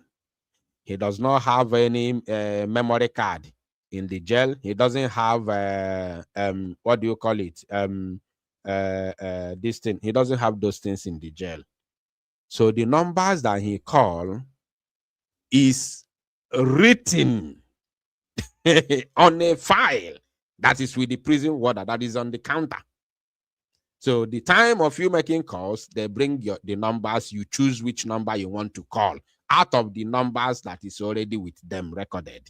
He does not have any memory card in the jail. He doesn't have, what do you call it? This thing. He doesn't have those things in the jail. So the numbers that he called is written on a file that is with the prison warder, that is on the counter. So the time of you making calls, they bring the numbers. You choose which number you want to call out of the numbers that is already with them recorded.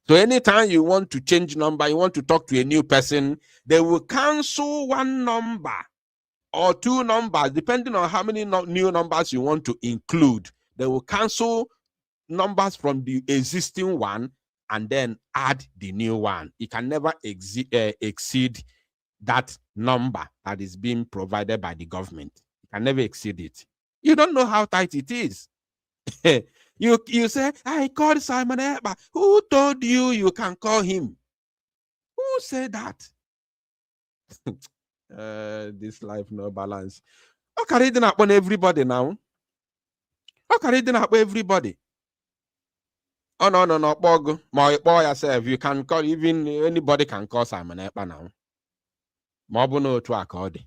So anytime you want to change number, you want to talk to a new person, they will cancel one number or 2 numbers, depending on how many new numbers you want to include. They will cancel numbers from the existing one and then add the new one. It can never exceed that number that is being provided by the government. You can never exceed it. You don't know how tight it is. you say, I called Simon Ekpa. Who told you you can call him? Who said that? This life no balance. How can it not on everybody now? How can it not everybody? Oh no, Bog. My boy yourself, you can call, even anybody can call Simon Ekpa now. Mobu no to akodi.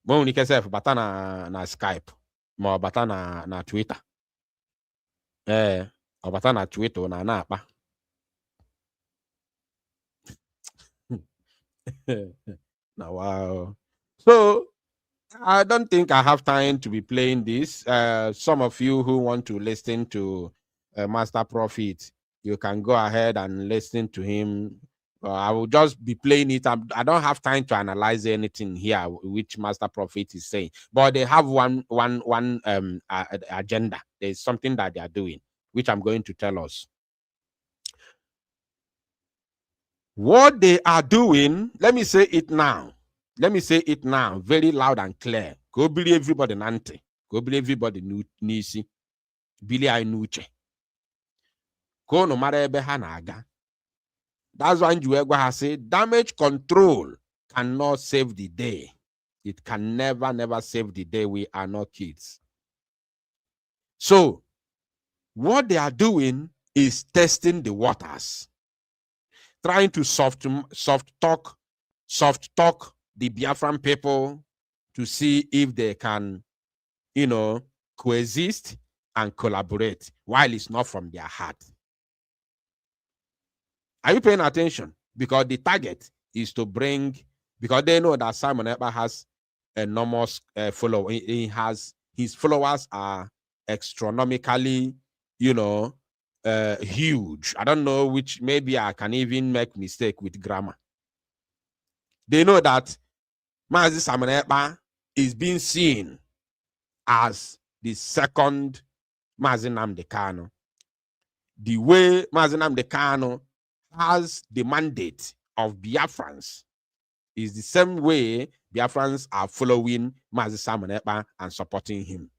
Mo ni kesef bata na Skype. Mo bata na Twitter. Ọ bata na Twitter na akpa. Now, wow. So I don't think I have time to be playing this. Some of you who want to listen to Master Prophet, you can go ahead and listen to him. I will just be playing it. I don't have time to analyze anything here which Master Prophet is saying, but they have one agenda. There's something that they are doing, which I'm going to tell us. What they are doing, let me say it now. Let me say it now, very loud and clear. Go believe everybody nante. Go believe everybody nisi. Bili I nuche. Go no matter ebe ha na-aga. That's why Njuegwa has said damage control cannot save the day. It can never save the day. We are not kids. So what they are doing is testing the waters, trying to soft talk the Biafran people to see if they can, coexist and collaborate while it's not from their heart. Are you paying attention? Because the target is to bring, because they know that Simon Ekpa has enormous follower. He has, his followers are astronomically, huge. I don't know which, maybe I can even make mistake with grammar. They know that Mazi Simon Ekpa is being seen as the second Mazi Nnamdi Kanu. The way Mazi Nnamdi Kanu has the mandate of Biafrans is the same way Biafrans are following Mazi Simon Ekpa and supporting him.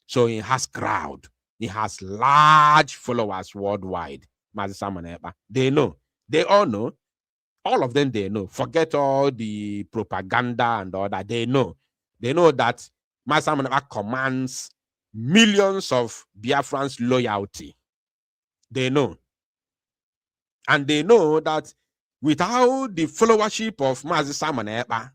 So he has crowd. He has large followers worldwide. Mazi Simon Ekpa. They know. They all know. All of them, they know. Forget all the propaganda and all that. They know. They know that Mazi Simon Ekpa commands millions of Biafrans' loyalty. They know. And they know that without the followership of Mazi Simon Ekpa,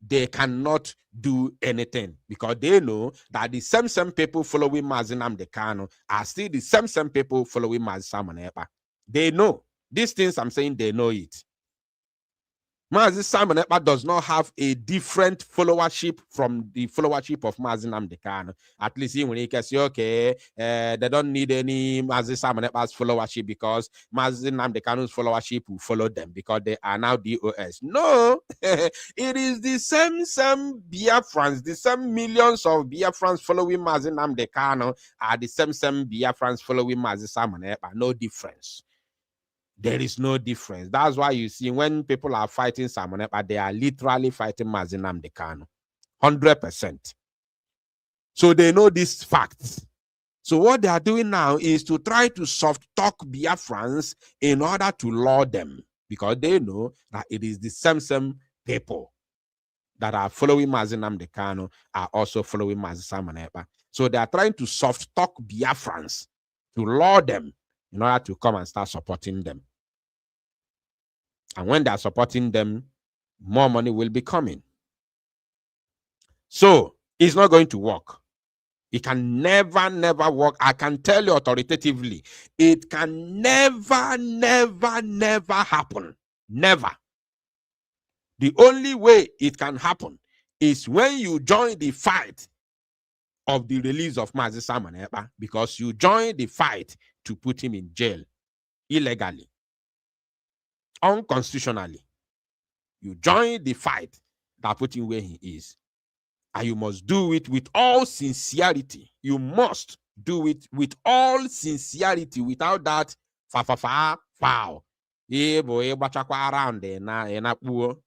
they cannot do anything, because they know that the same people following Mazi Nnamdi Kanu are still the same people following Mazi Simon Ekpa. They know. These things I'm saying, they know it. Mazi Simon Ekpa does not have a different followership from the followership of Mazi Nnamdi Kanu. At least when he can say, okay, they don't need any Mazi Simon Ekpa's followership because Mazi Nnamdi Kanu's followership will follow them because they are now DOS. No, it is the same Biafrans, the same millions of Biafrans following Mazi Nnamdi Kanu are the same Biafrans following Mazi Simon Ekpa. No difference. There is no difference. That's why you see when people are fighting Simon Ekpa, they are literally fighting Mazi Nnamdi Kanu. 100%. So they know these facts. So what they are doing now is to try to soft talk Biafrans in order to lure them, because they know that it is the same people that are following Mazi Nnamdi Kanu are also following Mazi Simon Ekpa. So they are trying to soft talk Biafrans to lure them in order to come and start supporting them. And when they are supporting them, more money will be coming. So it's not going to work. It can never work. I can tell you authoritatively, it can never happen. Never. The only way it can happen is when you join the fight of the release of Mazi Simon Ekpa, because you join the fight to put him in jail illegally, unconstitutionally. You join the fight that put him where he is. And you must do it with all sincerity. You must do it with all sincerity. Without that, foul. Around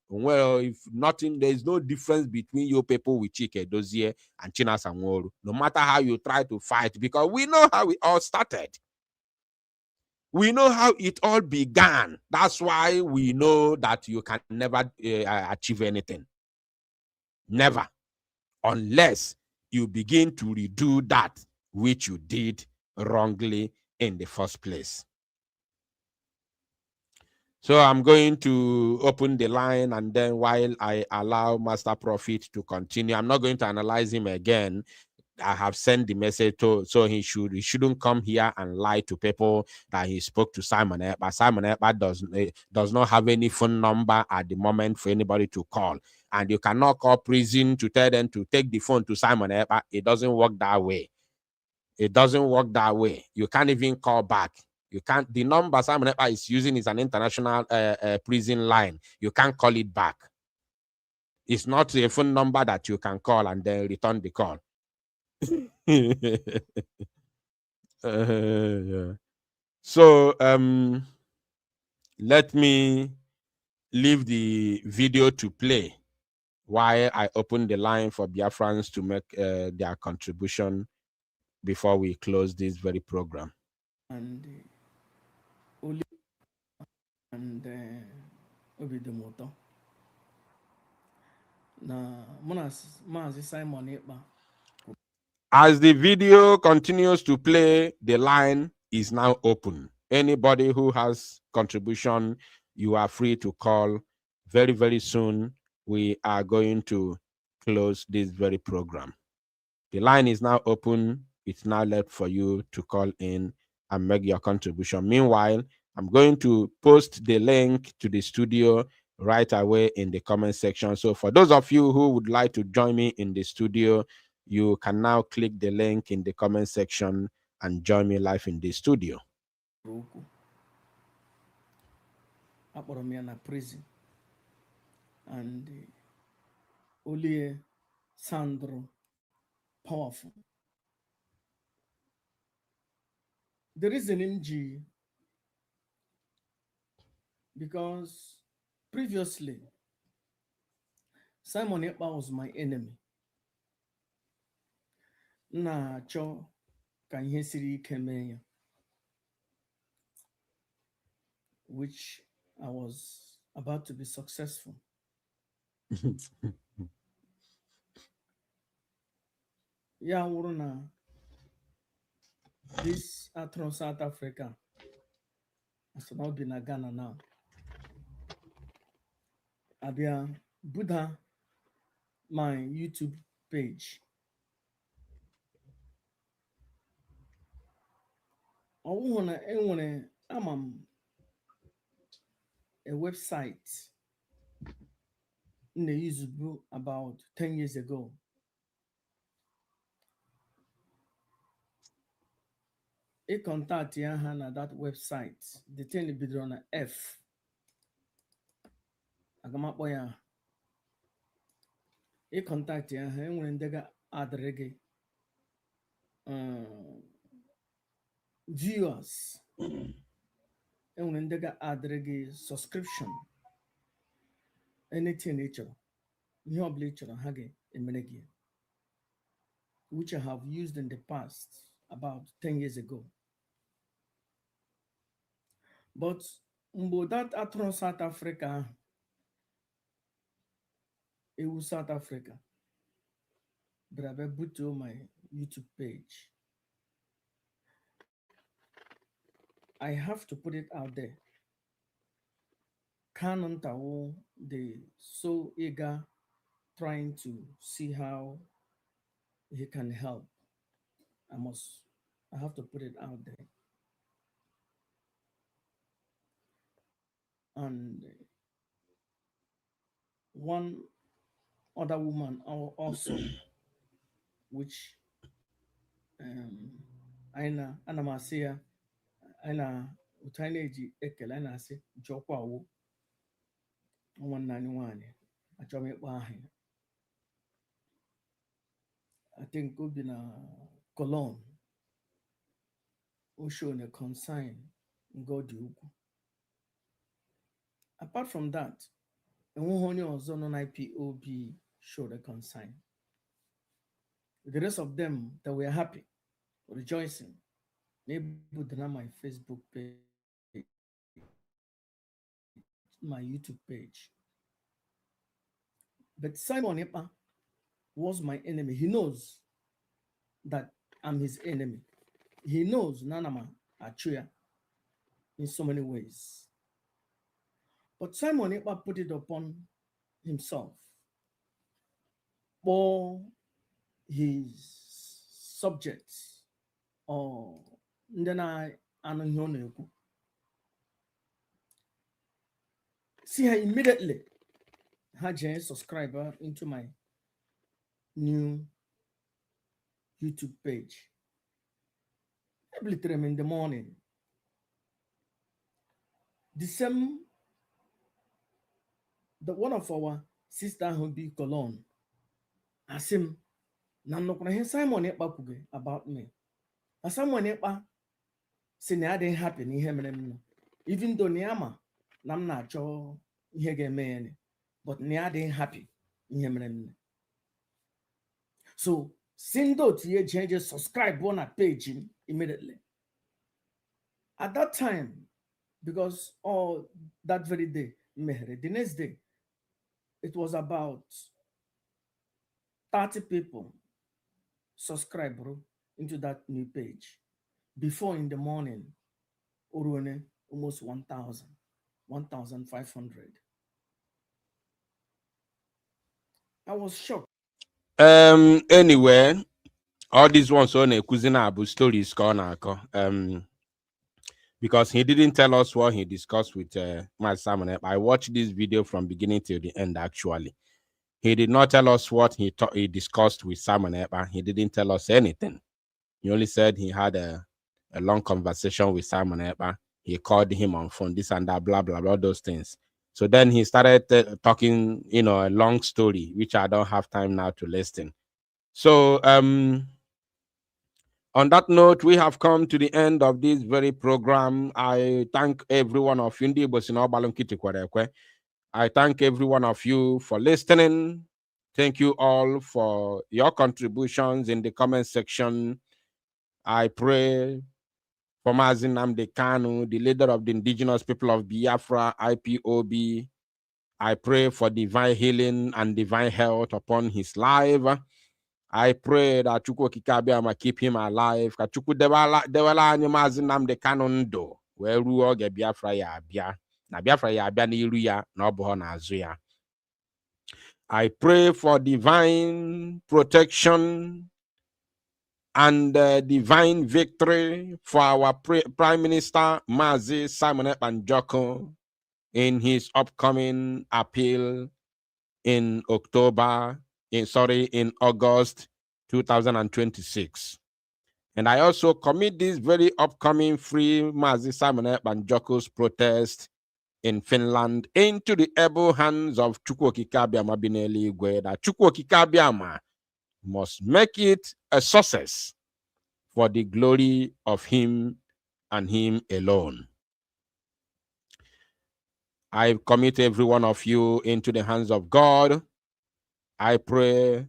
well, if nothing, there is no difference between your people with Chike Dozie and China Sanworu. No matter how you try to fight, because we know how it all started. We know how it all began. That's why we know that you can never achieve anything. Never. Unless you begin to redo that which you did wrongly in the first place. So I'm going to open the line, and then while I allow Master Prophet to continue, I'm not going to analyze him again. I have sent the message to, so he shouldn't come here and lie to people that he spoke to Simon Ekpa. Simon Ekpa does not have any phone number at the moment for anybody to call, and you cannot call prison to tell them to take the phone to Simon Ekpa. It doesn't work that way. It doesn't work that way. You can't even call back. You can't. The number Simon Ekpa is using is an international prison line. You can't call it back. It's not a phone number that you can call and then return the call. Yeah. So let me leave the video to play while I open the line for Biafrans to make their contribution before we close this very program. And Obidemoto na Mazi Simon Ekpa. As the video continues to play, the line is now open. Anybody who has contribution, you are free to call. Very, very soon, we are going to close this very program. The line is now open. It's now left for you to call in and make your contribution. Meanwhile, I'm going to post the link to the studio right away in the comment section. So for those of you who would like to join me in the studio, you can now click the link in the comment section and join me live in the studio. akpọrọ m ya na prison and olie Sandro powerful. The reason m ji because previously Simon Ekpa was my enemy. Na-achọ ka ihe siri ike mee ya, which I was about to be successful. Ya wụrụ na this from South Africa, so now be na Ghana now. Abia Buddha my YouTube page. Ọwụhụ na enwere ama m a website na use about 10 years ago. A contact ya ha na that website. The thing bidoro na F. Agamakpọ ya. A contact ya ha enwere ndị ga-adịrị gị viewers. Enwere ndị ga-adịrị gị subscription. Anything ị chọrọ. Ihe ọbụla ị chọrọ ha ga-emere gị. Which I have used in the past about 10 years ago. But mgbe that atụrụ South Africa, ewu South Africa, but I put to my YouTube page. I have to put it out there. Canon Tao, they so eager trying to see how he can help. I have to put it out there. And one other woman also, which Aina Anamasia, Aina Utaineji Ekel, Aina say Jokwa 191. I think could be na Cologne. Osho a consign God you. Apart from that, and one also non IPOB showed a consign. The rest of them that were happy, rejoicing, maybe put on my Facebook page, my YouTube page. But Simon Ekpa was my enemy. He knows that I'm his enemy. He knows Nanama Achuya in so many ways. But Simon Ekpa put it upon himself or his subjects or Ndena Anonyoneku. See her immediately had a subscriber into my new YouTube page. I blew them in the morning. The same, the one of our sister who be Cologne, asked him, Namno Simon Ekpa about me. As Simon Ekpa said, I didn't happen in him, even though Niama, Namna Cho, Hege but Nia didn't happy in him. So, send out to changes, subscribe on a page immediately. At that time, because that very day, the next day, it was about 30 people subscribe into that new page. Before in the morning, almost 1,000, 1,500. I was shocked. Anyway, all these ones on a cousin abu stories corner. because he didn't tell us what he discussed with Simon Ekpa. I watched this video from beginning till the end, actually. He did not tell us what he discussed with Simon Ekpa. He didn't tell us anything. He only said he had a long conversation with Simon Ekpa. He called him on phone, this and that, blah, blah, blah, those things. So then he started talking, a long story, which I don't have time now to listen. So on that note, we have come to the end of this very program. I thank every one of you. I thank every one of you for listening. Thank you all for your contributions in the comment section. I pray for Mazi Nnamdi Kanu, the leader of the indigenous people of Biafra, IPOB. I pray for divine healing and divine health upon his life. I pray that Chukwu Okike keep him alive. Ka Chukwu dewala anyị Mazi Nnamdi Kanu ndụ wee ruo oge Biafra ya abịa. Na Biafra ya abịa n'iru ya na ọ bụghị n'azụ ya. I pray for divine protection and divine victory for our Prime Minister Mazi Simon Ekpa Njoku in his upcoming appeal in August 2026. And I also commit this very upcoming free Mazi Simon Ekpa Njoku's protest in Finland into the able hands of Chukwu Okike Abiama bi n'eluigwe, that Chukwu Okike Abiama must make it a success for the glory of him and him alone. I commit every one of you into the hands of God. I pray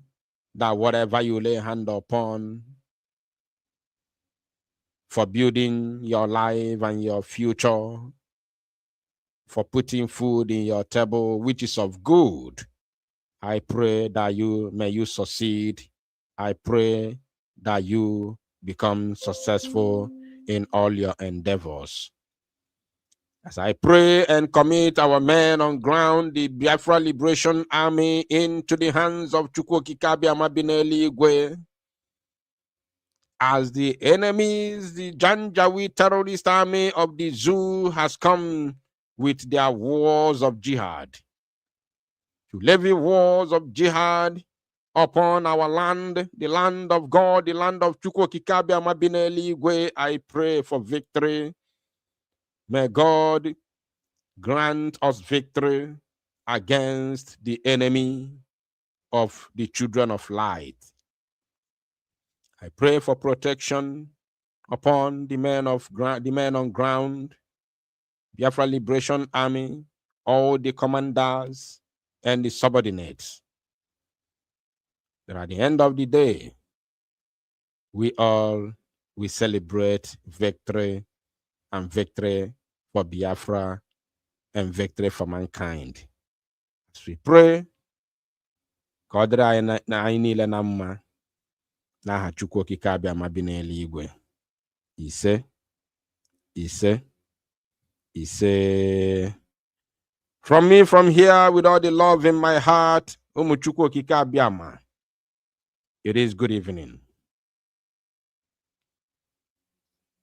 that whatever you lay hand upon for building your life and your future, for putting food in your table, which is of good, I pray that may you succeed. I pray that you become successful in all your endeavors. As I pray and commit our men on ground, the Biafra Liberation Army, into the hands of Chukwu Okike Abiama bi n'eluigwe, as the enemies, the Janjaweed terrorist army of the zoo has come with their wars of jihad, to levy wars of jihad upon our land, the land of God, the land of Chukwu Okike Abiama bi n'eluigwe, I pray for victory. May God grant us victory against the enemy of the children of light. I pray for protection upon the men on ground, Biafra Liberation Army, all the commanders and the subordinates. That at the end of the day, we celebrate victory, and victory for Biafra and victory for mankind. As we pray, ka ọ dịrị anyị niile na mma n'aha Chukwu Okike Abiama bi n'eluigwe. Ise, ise, ise. From me, from here, with all the love in my heart, Ụmụ Chukwu Okike Abiama, it is good evening.